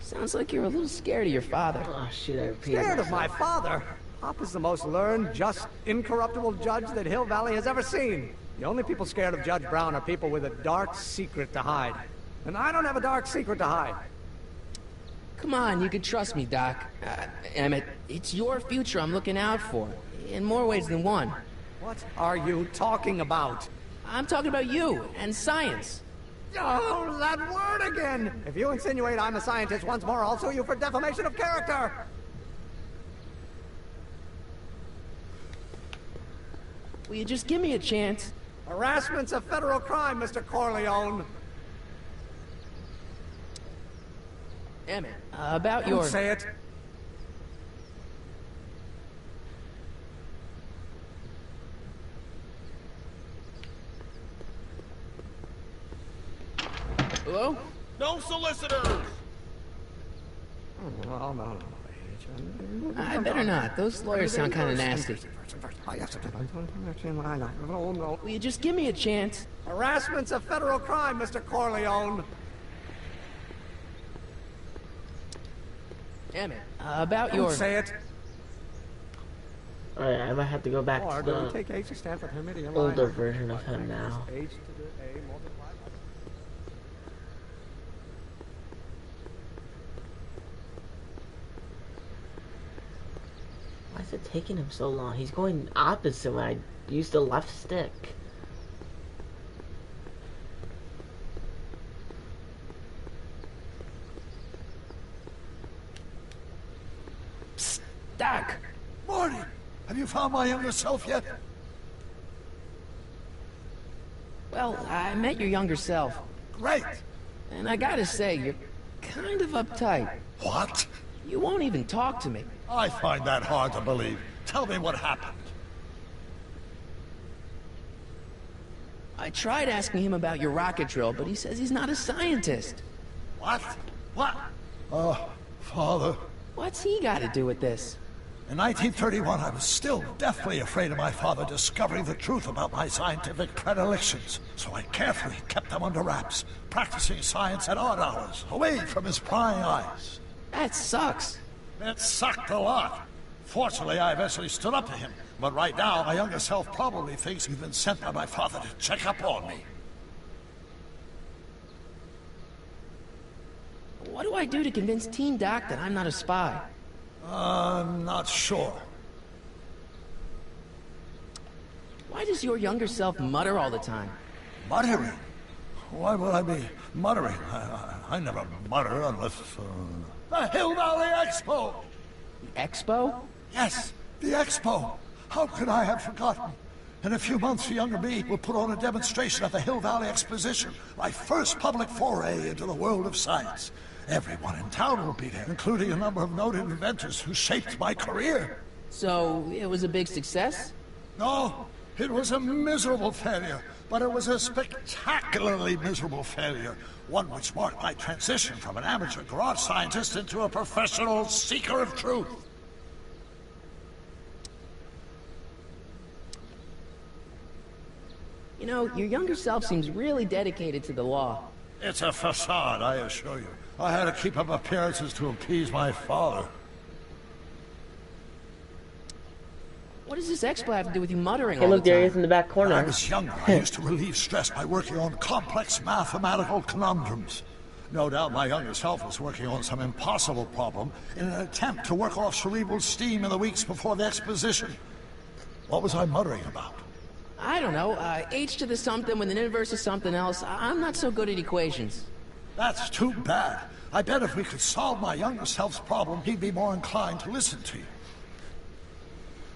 Sounds like you're a little scared of your father. Oh shit, I repeated Scared myself. of my father? Pop is the most learned, just, incorruptible judge that Hill Valley has ever seen. The only people scared of Judge Brown are people with a dark secret to hide. And I don't have a dark secret to hide. Come on, you can trust me, Doc. Emmett, it's your future I'm looking out for. In more ways than one. What are you talking about? I'm talking about you and science. Oh, that word again! If you insinuate I'm a scientist once more, I'll sue you for defamation of character! Will you just give me a chance? Harassment's a federal crime, Mr. Corleone. Emmett, about your... Don't say it. Hello? No solicitors! No. I better not. Those lawyers sound kind of nasty. Will you just give me a chance? Harassment's a federal crime, Mr. Corleone. Emmett, about your... Don't say it. Alright, I might have to go back Or to do we the take H to stand for Hamidian older line? version of him now. H to the A multiplied by... Why is it taking him so long? He's going opposite when I used the left stick. Psst, Doc! Marty, have you found my younger self yet? Well, I met your younger self. Great. And I gotta say, you're kind of uptight. What? You won't even talk to me. I find that hard to believe. Tell me what happened. I tried asking him about your rocket drill, but he says he's not a scientist. What? What? Oh, Father. What's he got to do with this? In 1931, I was still deathly afraid of my father discovering the truth about my scientific predilections, so I carefully kept them under wraps, practicing science at odd hours, away from his prying eyes. That sucks. It sucked a lot. Fortunately, I eventually stood up to him, but right now, my younger self probably thinks you've been sent by my father to check up on me. What do I do to convince Teen Doc that I'm not a spy? I'm not sure. Why does your younger self mutter all the time? Muttering? Why would I be muttering? I never mutter unless... The Hill Valley Expo! The Expo? Yes, the Expo! How could I have forgotten? In a few months, younger me will put on a demonstration at the Hill Valley Exposition, my first public foray into the world of science. Everyone in town will be there, including a number of noted inventors who shaped my career. So, it was a big success? No, it was a miserable failure, but it was a spectacularly miserable failure. One which marked my transition from an amateur garage scientist into a professional seeker of truth. You know, your younger self seems really dedicated to the law. It's a facade, I assure you. I had to keep up appearances to appease my father. What does this expo have to do with you muttering Hey, all look, the there he time? is in the back corner. When I was younger, I used to relieve stress by working on complex mathematical conundrums. No doubt my younger self was working on some impossible problem in an attempt to work off cerebral steam in the weeks before the exposition. What was I muttering about? I don't know, H to the something when the inverse is something else. I'm not so good at equations. That's too bad. I bet if we could solve my younger self's problem, he'd be more inclined to listen to you.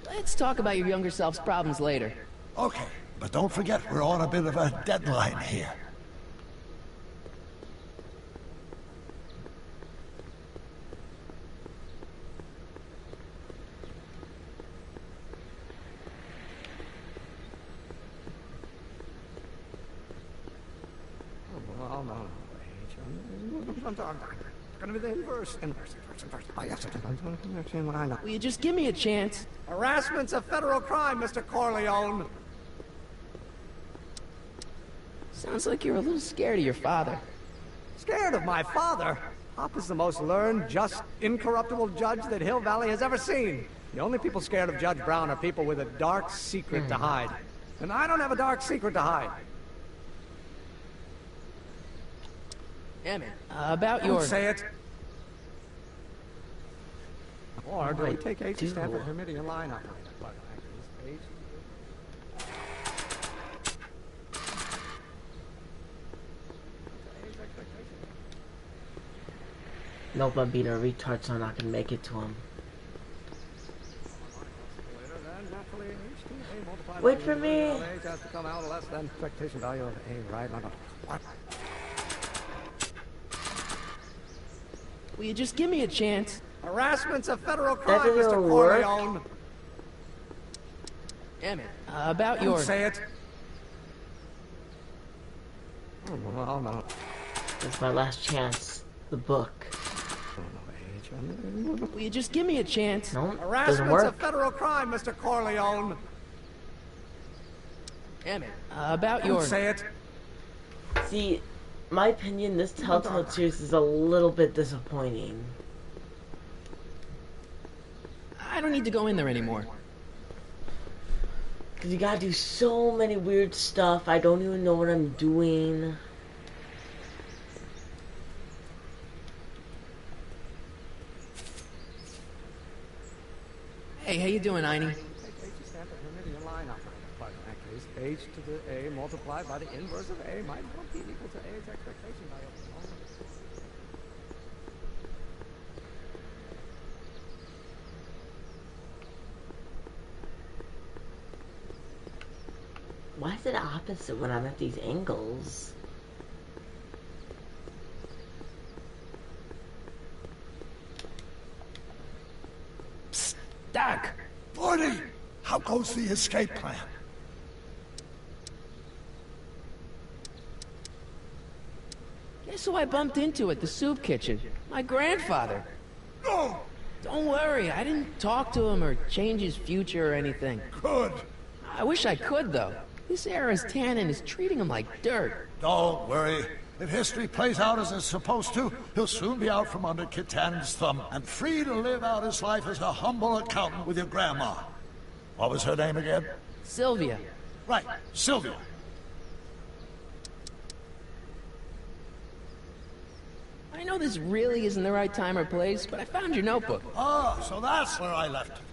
Let's talk about your younger self's problems later. Okay, but don't forget we're on a bit of a deadline here. I'm gonna be the inverse. Oh, yes, Will you just give me a chance? Harassment's a federal crime, Mr. Corleone. Sounds like you're a little scared of your father. Scared of my father? Pop is the most learned, just, incorruptible judge that Hill Valley has ever seen. The only people scared of Judge Brown are people with a dark secret to hide. And I don't have a dark secret to hide. Emmett, about your... Don't say it. Or do we take H and stand for Hermitian line operator? Nope, I'm being a retard, so I'm not gonna make it to him. Wait for me! Has to come out less than expectation value of A, right? What? Will you just give me a chance? Harassment's a federal crime, That doesn't Mr. work. Corleone. Emmett, about Don't your... say it. Oh, no. It's my last chance. The book. Will you just give me a chance? No, doesn't Harassment's a work. federal crime, Mr. Corleone. Emmett, about Don't your... say it. See, my opinion, this Telltale series is a little bit disappointing. I don't need to go in there anymore. Cause you gotta do so many weird stuff, I don't even know what I'm doing. Hey, how you doing, Einie? H to the A multiplied by the inverse of A might not be equal to A's expectation value. Why is it opposite when I'm at these angles? Psst, Doc! 40! How goes the escape plan? Guess who I bumped into at the soup kitchen? My grandfather. No! Don't worry, I didn't talk to him or change his future or anything. Good. I wish I could, though. This era's tannin is treating him like dirt. Don't worry. If history plays out as it's supposed to, he'll soon be out from under Kit Tannen's thumb and free to live out his life as a humble accountant with your grandma. What was her name again? Sylvia. Right, Sylvia. I know this really isn't the right time or place, but I found your notebook. Ah, so that's where I left it.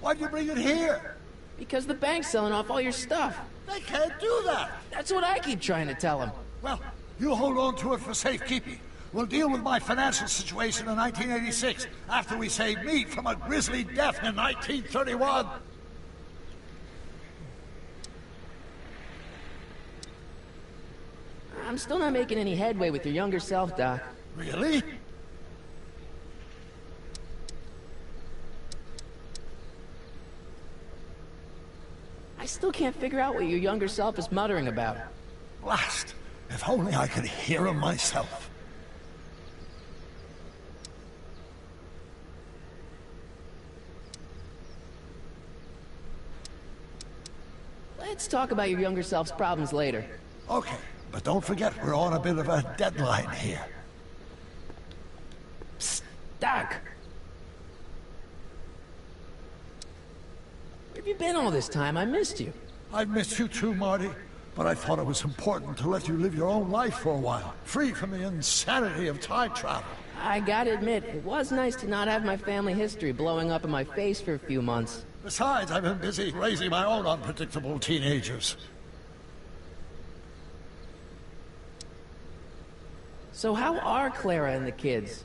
Why'd you bring it here? Because the bank's selling off all your stuff. They can't do that. That's what I keep trying to tell him. Well, you hold on to it for safekeeping. We'll deal with my financial situation in 1986 after we save me from a grisly death in 1931. I'm still not making any headway with your younger self, Doc. Really? I still can't figure out what your younger self is muttering about. Blast! If only I could hear him myself. Let's talk about your younger self's problems later. Okay, but don't forget we're on a bit of a deadline here. Psst, Doc! Where have you been all this time? I missed you. I've missed you too, Marty. But I thought it was important to let you live your own life for a while, free from the insanity of time travel. I gotta admit, it was nice to not have my family history blowing up in my face for a few months. Besides, I've been busy raising my own unpredictable teenagers. So how are Clara and the kids?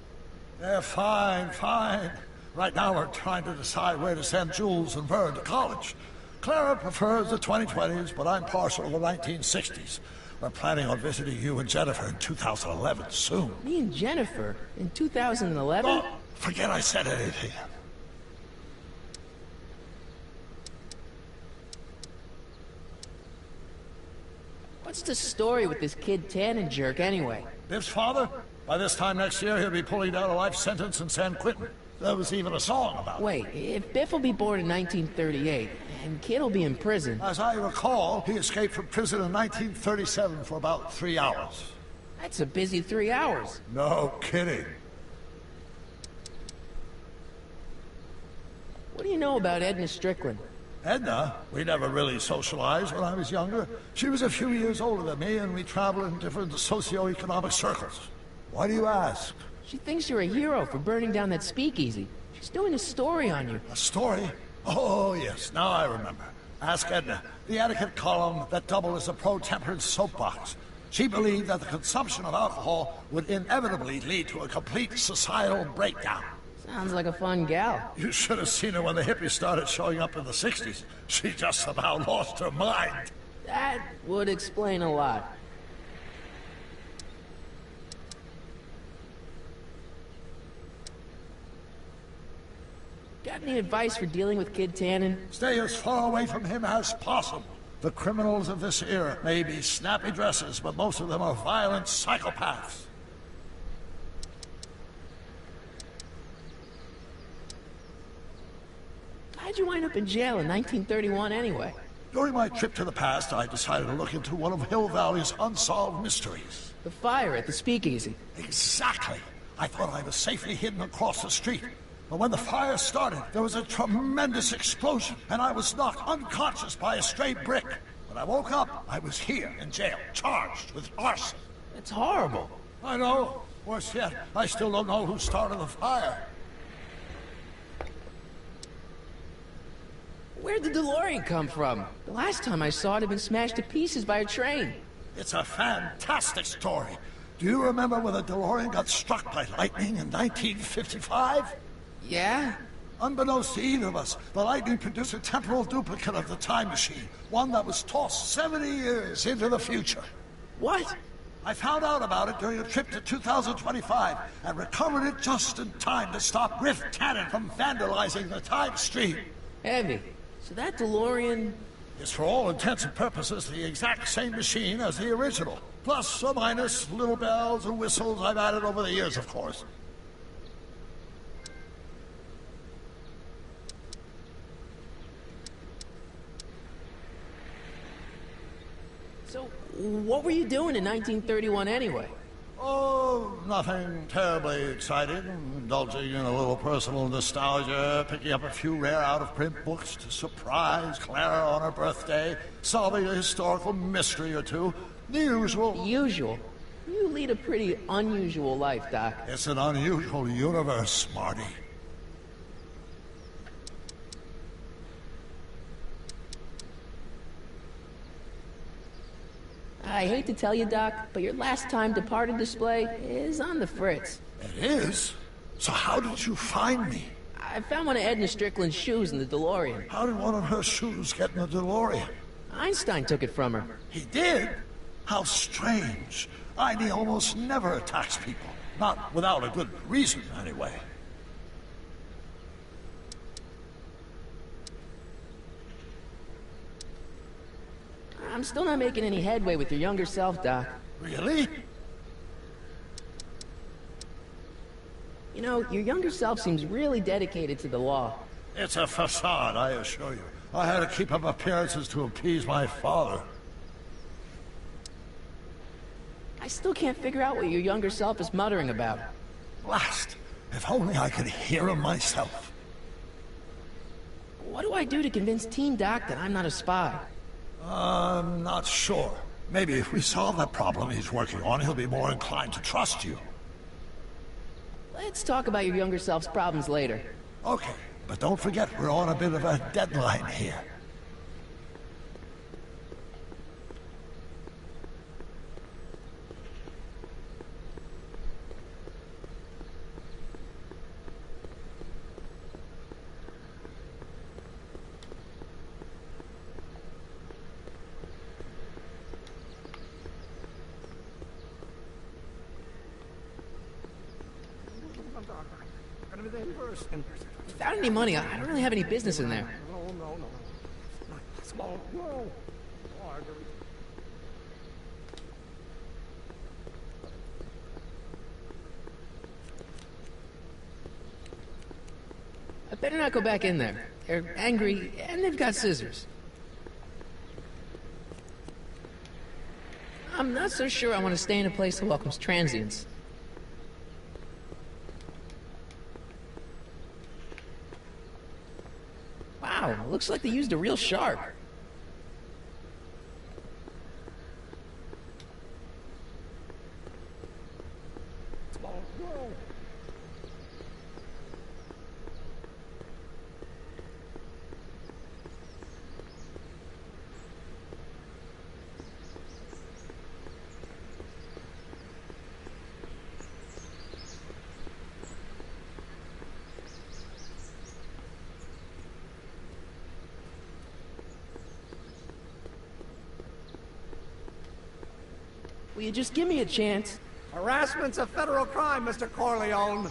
They're fine, fine. Right now we're trying to decide where to send Jules and Vern to college. Clara prefers the 2020s, but I'm partial to the 1960s. We're planning on visiting you and Jennifer in 2011 soon. Me and Jennifer? In 2011? Oh, forget I said anything. What's the story with this kid Tannen jerk anyway? Biff's father? By this time next year, he'll be pulling down a life sentence in San Quentin. There was even a song about it. Wait, if Biff will be born in 1938, and Kid will be in prison... As I recall, he escaped from prison in 1937 for about 3 hours. That's a busy 3 hours. No kidding. What do you know about Edna Strickland? Edna? We never really socialized when I was younger. She was a few years older than me, and we traveled in different socio-economic circles. Why do you ask? She thinks you're a hero for burning down that speakeasy. She's doing a story on you. A story? Oh, yes, now I remember. Ask Edna, the etiquette column that doubled as a pro-temperance soapbox. She believed that the consumption of alcohol would inevitably lead to a complete societal breakdown. Sounds like a fun gal. You should have seen her when the hippies started showing up in the 60s. She just about lost her mind. That would explain a lot. Got any advice for dealing with Kid Tannen? Stay as far away from him as possible. The criminals of this era may be snappy dressers, but most of them are violent psychopaths. How'd you wind up in jail in 1931 anyway? During my trip to the past, I decided to look into one of Hill Valley's unsolved mysteries. The fire at the speakeasy. Exactly. I thought I was safely hidden across the street. But when the fire started, there was a tremendous explosion, and I was knocked unconscious by a stray brick. When I woke up, I was here in jail, charged with arson. That's horrible. I know. Worse yet, I still don't know who started the fire. Where'd the DeLorean come from? The last time I saw it had been smashed to pieces by a train. It's a fantastic story. Do you remember when the DeLorean got struck by lightning in 1955? Yeah? Unbeknownst to either of us, the lightning produced a temporal duplicate of the time machine, one that was tossed 70 years into the future. What? I found out about it during a trip to 2025 and recovered it just in time to stop Griff Tannen from vandalizing the time stream. Heavy. So that DeLorean... is for all intents and purposes the exact same machine as the original. Plus or minus little bells and whistles I've added over the years, of course. So, what were you doing in 1931 anyway? Oh, nothing terribly exciting. Indulging in a little personal nostalgia, picking up a few rare out-of-print books to surprise Clara on her birthday, solving a historical mystery or two. The usual. Usual? You lead a pretty unusual life, Doc. It's an unusual universe, Marty. I hate to tell you, Doc, but your last time departed display is on the fritz. It is? So how did you find me? I found one of Edna Strickland's shoes in the DeLorean. How did one of her shoes get in the DeLorean? Einstein took it from her. He did? How strange. Ivy almost never attacks people. Not without a good reason, anyway. I'm still not making any headway with your younger self, Doc. Really? You know, your younger self seems really dedicated to the law. It's a facade, I assure you. I had to keep up appearances to appease my father. I still can't figure out what your younger self is muttering about. Blast! If only I could hear him myself. What do I do to convince Teen Doc that I'm not a spy? I'm not sure. Maybe if we solve that problem he's working on, he'll be more inclined to trust you. Let's talk about your younger self's problems later. Okay, but don't forget we're on a bit of a deadline here. Without any money, I don't really have any business in there. No. Small. No. Better not go back in there. They're angry, and they've got scissors. I'm not so sure I want to stay in a place that welcomes transients. Wow, looks like they used a real shark. Will you just give me a chance? Harassment's a federal crime, Mr. Corleone.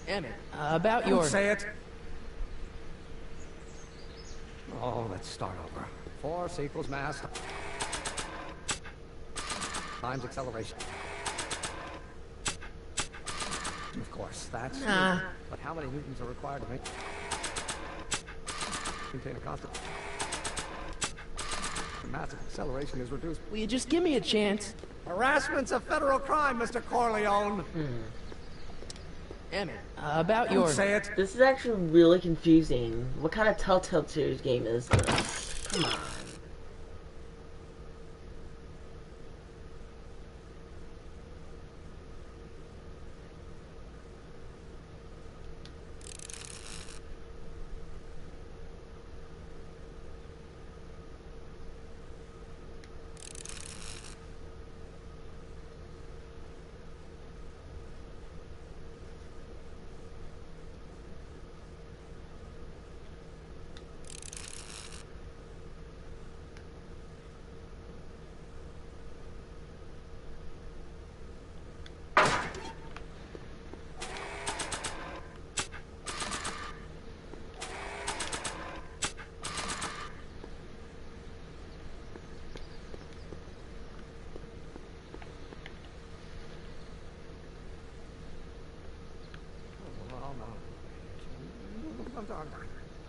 Emmett, about your... Don't say it. Oh, let's start over. Force equals mass times acceleration. Of course, that's... Nah. But how many newtons are required to maintain a constant... Massive acceleration is reduced. Will you just give me a chance? Harassment's a federal crime, Mr. Corleone. Emmett, about your... Don't say it. This is actually really confusing. What kind of Telltale series game is this? Come on.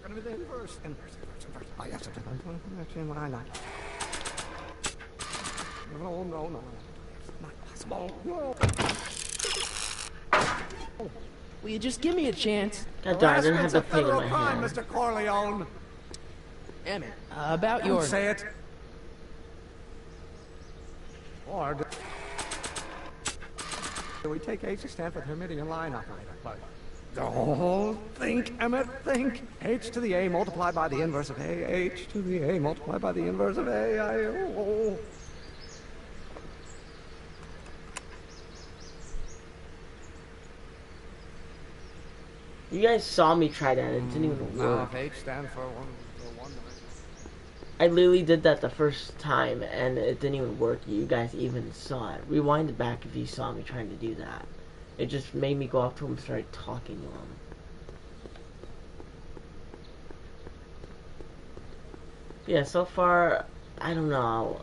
Gonna be the inverse. Oh, yes, why not? No, no, no. Not possible. No. Will you just give me a chance? God darn, I didn't have the thing in my crime, hand. Mr. Corleone. Emmett, about your... Don't say it. Or do we take H to stand for the Hermitian line operator? Don't think, Emmett, think. H to the A multiplied by the inverse of A. H to the A multiplied by the inverse of A. You guys saw me try that, it didn't even work. H stands for one. I literally did that the first time, and it didn't even work. You guys even saw it. Rewind it back if you saw me trying to do that. It just made me go up to him and start talking to him. Yeah, so far, I don't know.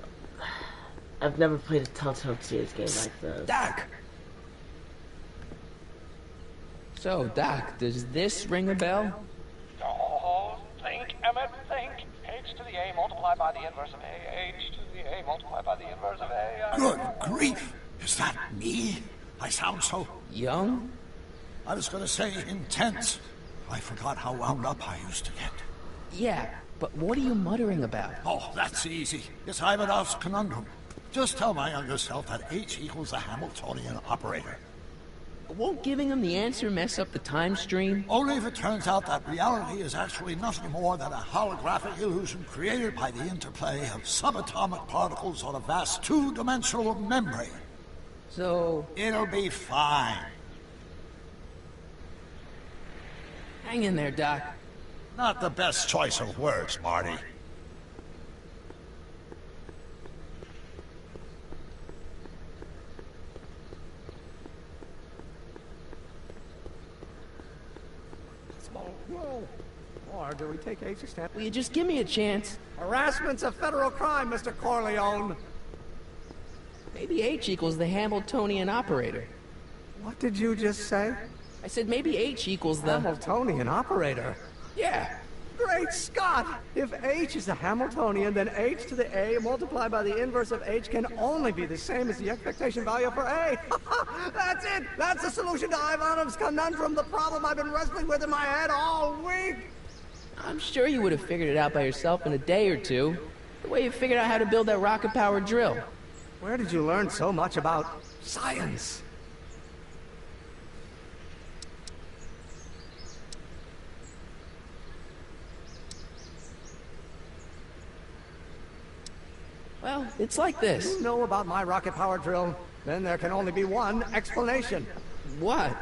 I've never played a Telltale series game like this. Doc! So, Doc, does this ring a bell? Don't think, Emmett, think. H to the A multiplied by the inverse of A. H to the A multiplied by the inverse of A. Good grief! Is that me? I sound so... Young? I was gonna say intense. I forgot how wound up I used to get. Yeah, but what are you muttering about? Oh, that's easy. It's Ivanov's conundrum. Just tell my younger self that H equals the Hamiltonian operator. Won't giving him the answer mess up the time stream? Only if it turns out that reality is actually nothing more than a holographic illusion created by the interplay of subatomic particles on a vast two-dimensional membrane. So... It'll be fine. Hang in there, Doc. Not the best choice of words, Marty. Whoa. Or do we take H to stand? Will you just give me a chance? Harassment's a federal crime, Mr. Corleone. Maybe H equals the Hamiltonian operator. What did you just say? I said maybe H equals the... Hamiltonian operator? Yeah. Great Scott! If H is the Hamiltonian, then H to the A multiplied by the inverse of H can only be the same as the expectation value for A. That's it! That's the solution to Ivanov's conundrum, the problem I've been wrestling with in my head all week! I'm sure you would have figured it out by yourself in a day or two. The way you figured out how to build that rocket-powered drill. Where did you learn so much about science? Well, it's like this. You know about my rocket-powered drill? Then there can only be one explanation. What?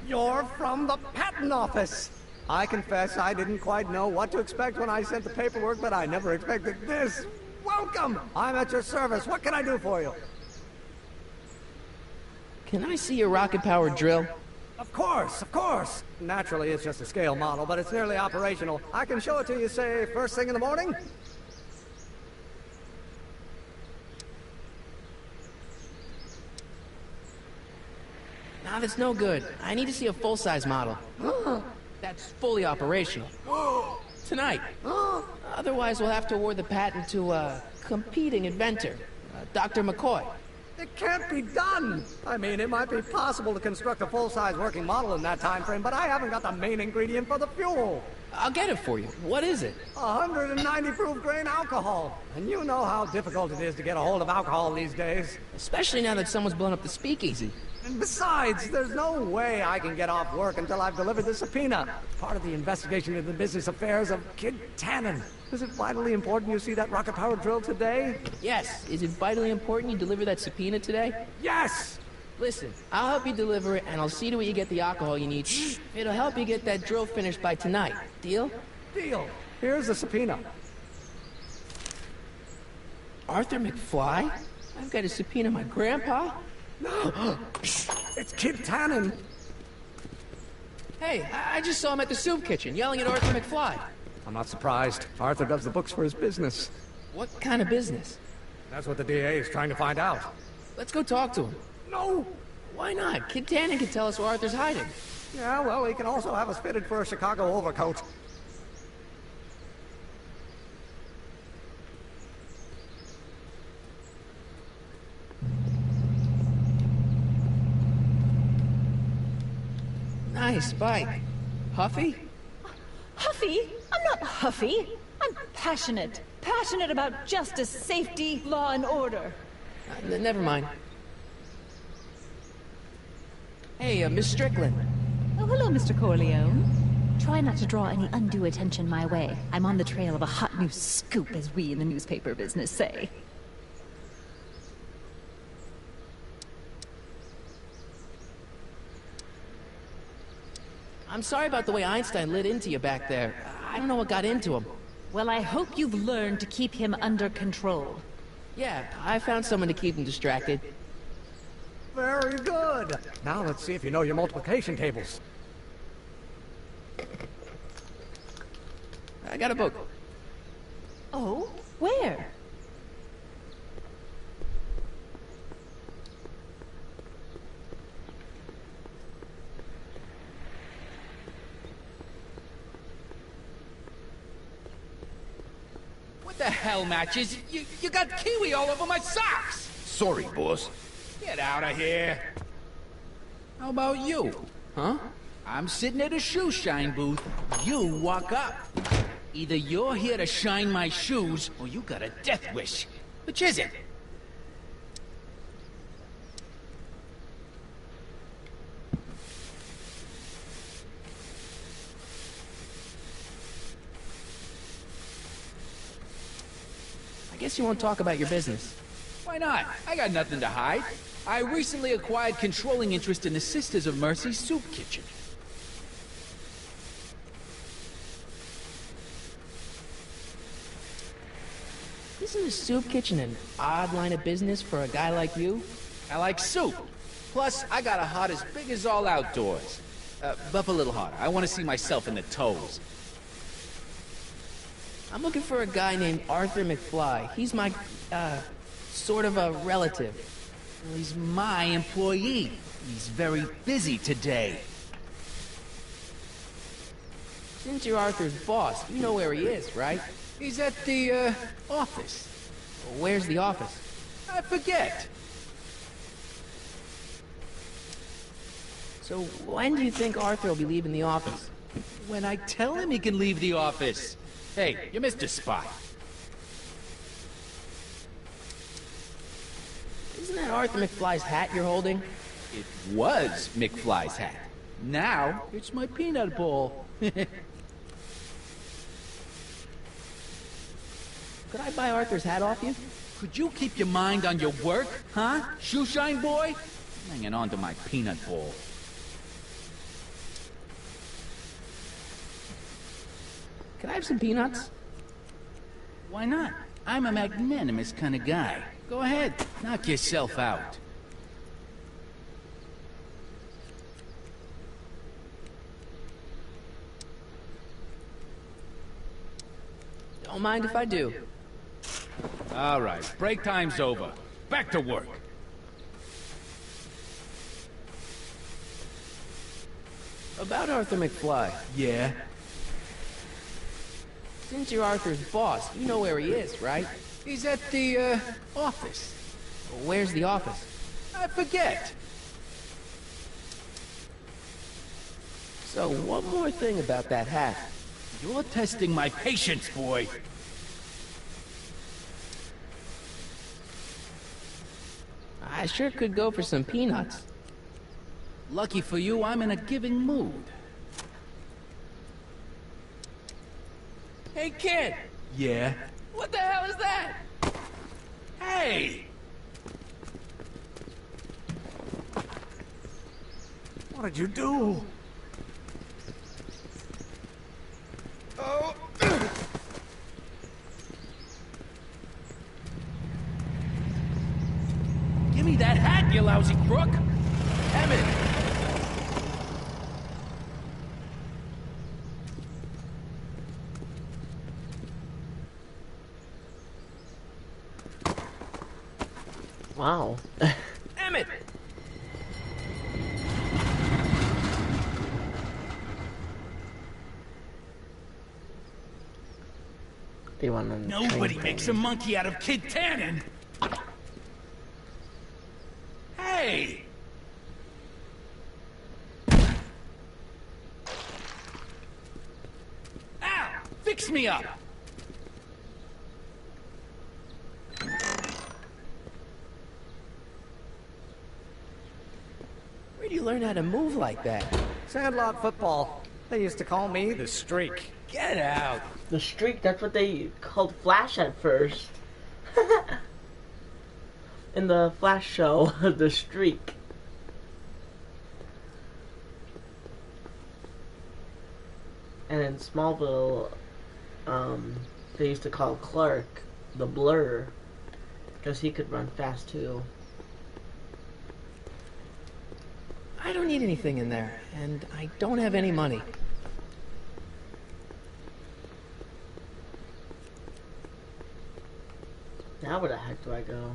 You're from the patent office! I confess I didn't quite know what to expect when I sent the paperwork, but I never expected this. Welcome! I'm at your service. What can I do for you? Can I see your rocket-powered drill? Of course, of course! Naturally, it's just a scale model, but it's nearly operational. I can show it to you, say, first thing in the morning? Nah, that's no good. I need to see a full-size model. That's fully operational. Tonight. Otherwise, we'll have to award the patent to a competing inventor, Dr. McCoy. It can't be done! I mean, it might be possible to construct a full-size working model in that time frame, but I haven't got the main ingredient for the fuel. I'll get it for you. What is it? 190 proof grain alcohol. And you know how difficult it is to get a hold of alcohol these days. Especially now that someone's blown up the speakeasy. And besides, there's no way I can get off work until I've delivered the subpoena. Part of the investigation into the business affairs of Kid Tannen. Is it vitally important you see that rocket-powered drill today? Yes. Is it vitally important you deliver that subpoena today? Yes! Listen, I'll help you deliver it, and I'll see to it you get the alcohol you need. It'll help you get that drill finished by tonight. Deal? Deal. Here's the subpoena. Arthur McFly? I've got to subpoena my grandpa? No! It's Kid Tannen! Hey, I just saw him at the soup kitchen, yelling at Arthur McFly. I'm not surprised. Arthur does the books for his business. What kind of business? That's what the DA is trying to find out. Let's go talk to him. No! Why not? Kid Tannen can tell us where Arthur's hiding. Yeah, well, he can also have us fitted for a Chicago overcoat. Nice bike. Huffy? Huffy? I'm not huffy. I'm passionate. Passionate about justice, safety, law, and order. Never mind. Hey, Miss Strickland. Oh, hello, Mr. Corleone. Try not to draw any undue attention my way. I'm on the trail of a hot new scoop, as we in the newspaper business say. I'm sorry about the way Einstein lit into you back there. I don't know what got into him. Well, I hope you've learned to keep him under control. Yeah, I found someone to keep him distracted. Very good. Now let's see if you know your multiplication tables. I got a book. Oh? Where? What the hell, Matches? You got kiwi all over my socks! Sorry, boss. Get out of here. How about you? Huh? I'm sitting at a shoe shine booth. You walk up. Either you're here to shine my shoes, or you got a death wish. Which is it? I guess you won't talk about your business. Why not? I got nothing to hide. I recently acquired controlling interest in the Sisters of Mercy soup kitchen. Isn't a soup kitchen an odd line of business for a guy like you? I like soup. Plus, I got a heart as big as all outdoors. Buff a little harder. I want to see myself in the toes. I'm looking for a guy named Arthur McFly. He's my, sort of a relative. Well, he's my employee. He's very busy today. Since you're Arthur's boss, you know where he is, right? He's at the, office. Where's the office? I forget. So when do you think Arthur will be leaving the office? When I tell him he can leave the office. Hey, you missed a spot. Isn't that Arthur McFly's hat you're holding? It was McFly's hat. Now, it's my peanut ball. Could I buy Arthur's hat off you? Could you keep your mind on your work, huh? Shoeshine boy? I'm hanging on to my peanut ball. Can I have some peanuts? Why not? I'm a magnanimous kind of guy. Go ahead, knock yourself out. Don't mind if I do. All right, break time's over. Back to work. About Arthur McFly. Yeah? Since you're Arthur's boss, you know where he is, right? He's at the, office. Where's the office? I forget. So, one more thing about that hat. You're testing my patience, boy. I sure could go for some peanuts. Lucky for you, I'm in a giving mood. Hey, kid! Yeah? What the hell is that? Hey! What did you do? Oh! Give me that hat, you lousy crook! Emmett! Wow. Emmett! They want to. Nobody makes a monkey out of Kid Tannen! Hey! Ow! Fix me up! Where do you learn how to move like that? Sandlot football. They used to call me the Streak. Get out! The Streak, that's what they called Flash at first. In the Flash show, the Streak. And in Smallville, they used to call Clark the Blur, because he could run fast too. I don't need anything in there, and I don't have any money. Now where the heck do I go?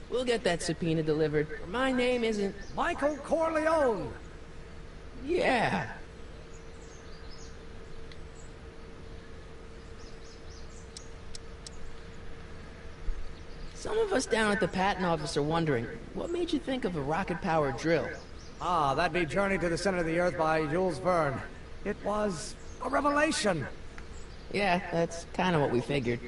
We'll get that subpoena delivered. My name isn't... Michael Corleone! Yeah. Some of us down at the patent office are wondering, what made you think of a rocket-powered drill? Ah, that'd be Journey to the Center of the Earth by Jules Verne. It was a revelation. Yeah, that's kind of what we figured.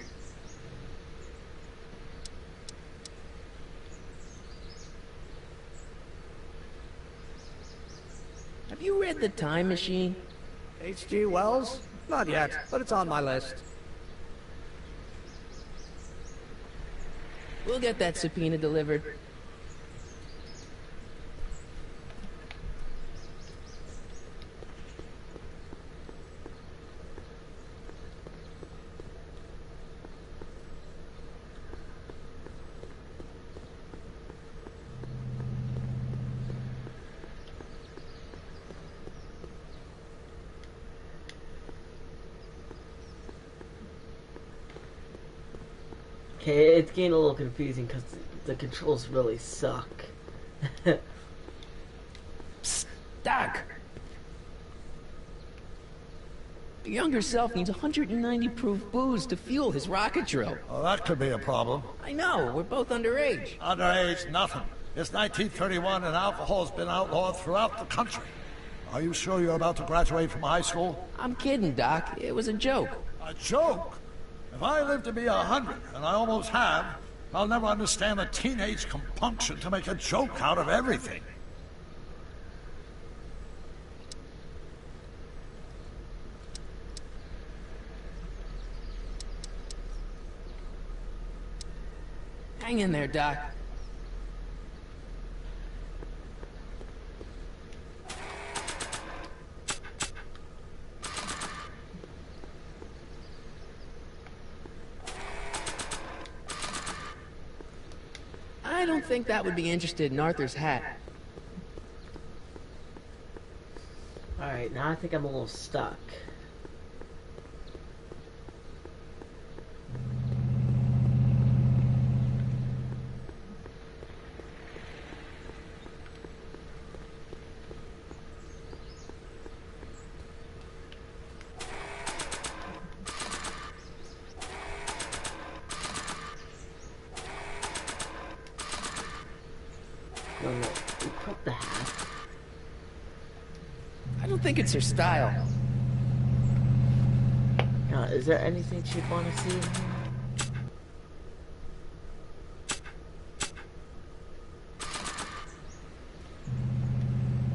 Have you read The Time Machine? H.G. Wells? Not yet, but it's on my list. We'll get that subpoena delivered. Okay, it's getting a little confusing because the controls really suck. Psst, Doc. Your younger self needs 190 proof booze to fuel his rocket drill. Well, that could be a problem. I know, we're both underage. Underage, nothing. It's 1931 and alcohol's been outlawed throughout the country. Are you sure you're about to graduate from high school? I'm kidding, Doc. It was a joke. A joke? If I live to be 100, and I almost have, I'll never understand the teenage compunction to make a joke out of everything. Hang in there, Doc. I don't think that would be interested in Arthur's hat. Alright, now I think I'm a little stuck. No, equip the hat. I don't think it's her style. Now, is there anything she'd want to see in here?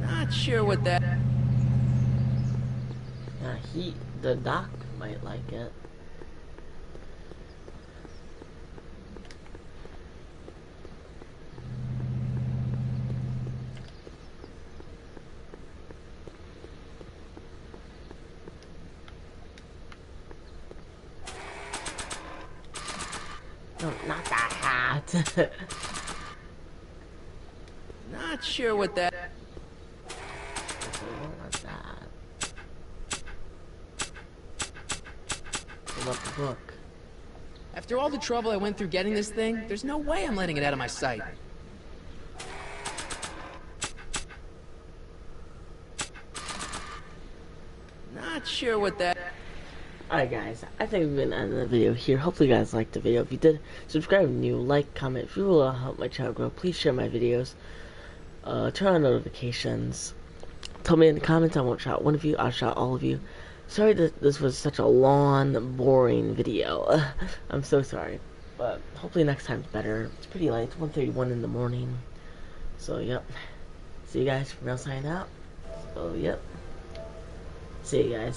Not sure what that... Yeah, the doc might like it. No, not that hat. Not sure what that... What was that? Pull up the book. After all the trouble I went through getting this thing, there's no way I'm letting it out of my sight. Not sure what that... Alright guys, I think we're gonna end the video here. Hopefully you guys liked the video. If you did, subscribe if new, like, comment. If you will help my channel grow, please share my videos. Turn on notifications. Tell me in the comments I won't shout one of you, I'll shout all of you. Sorry that this was such a long, boring video. I'm so sorry. But hopefully next time's better. It's pretty late, it's 1:31 in the morning. So yep. See you guys. Real sign out. So yep. See you guys.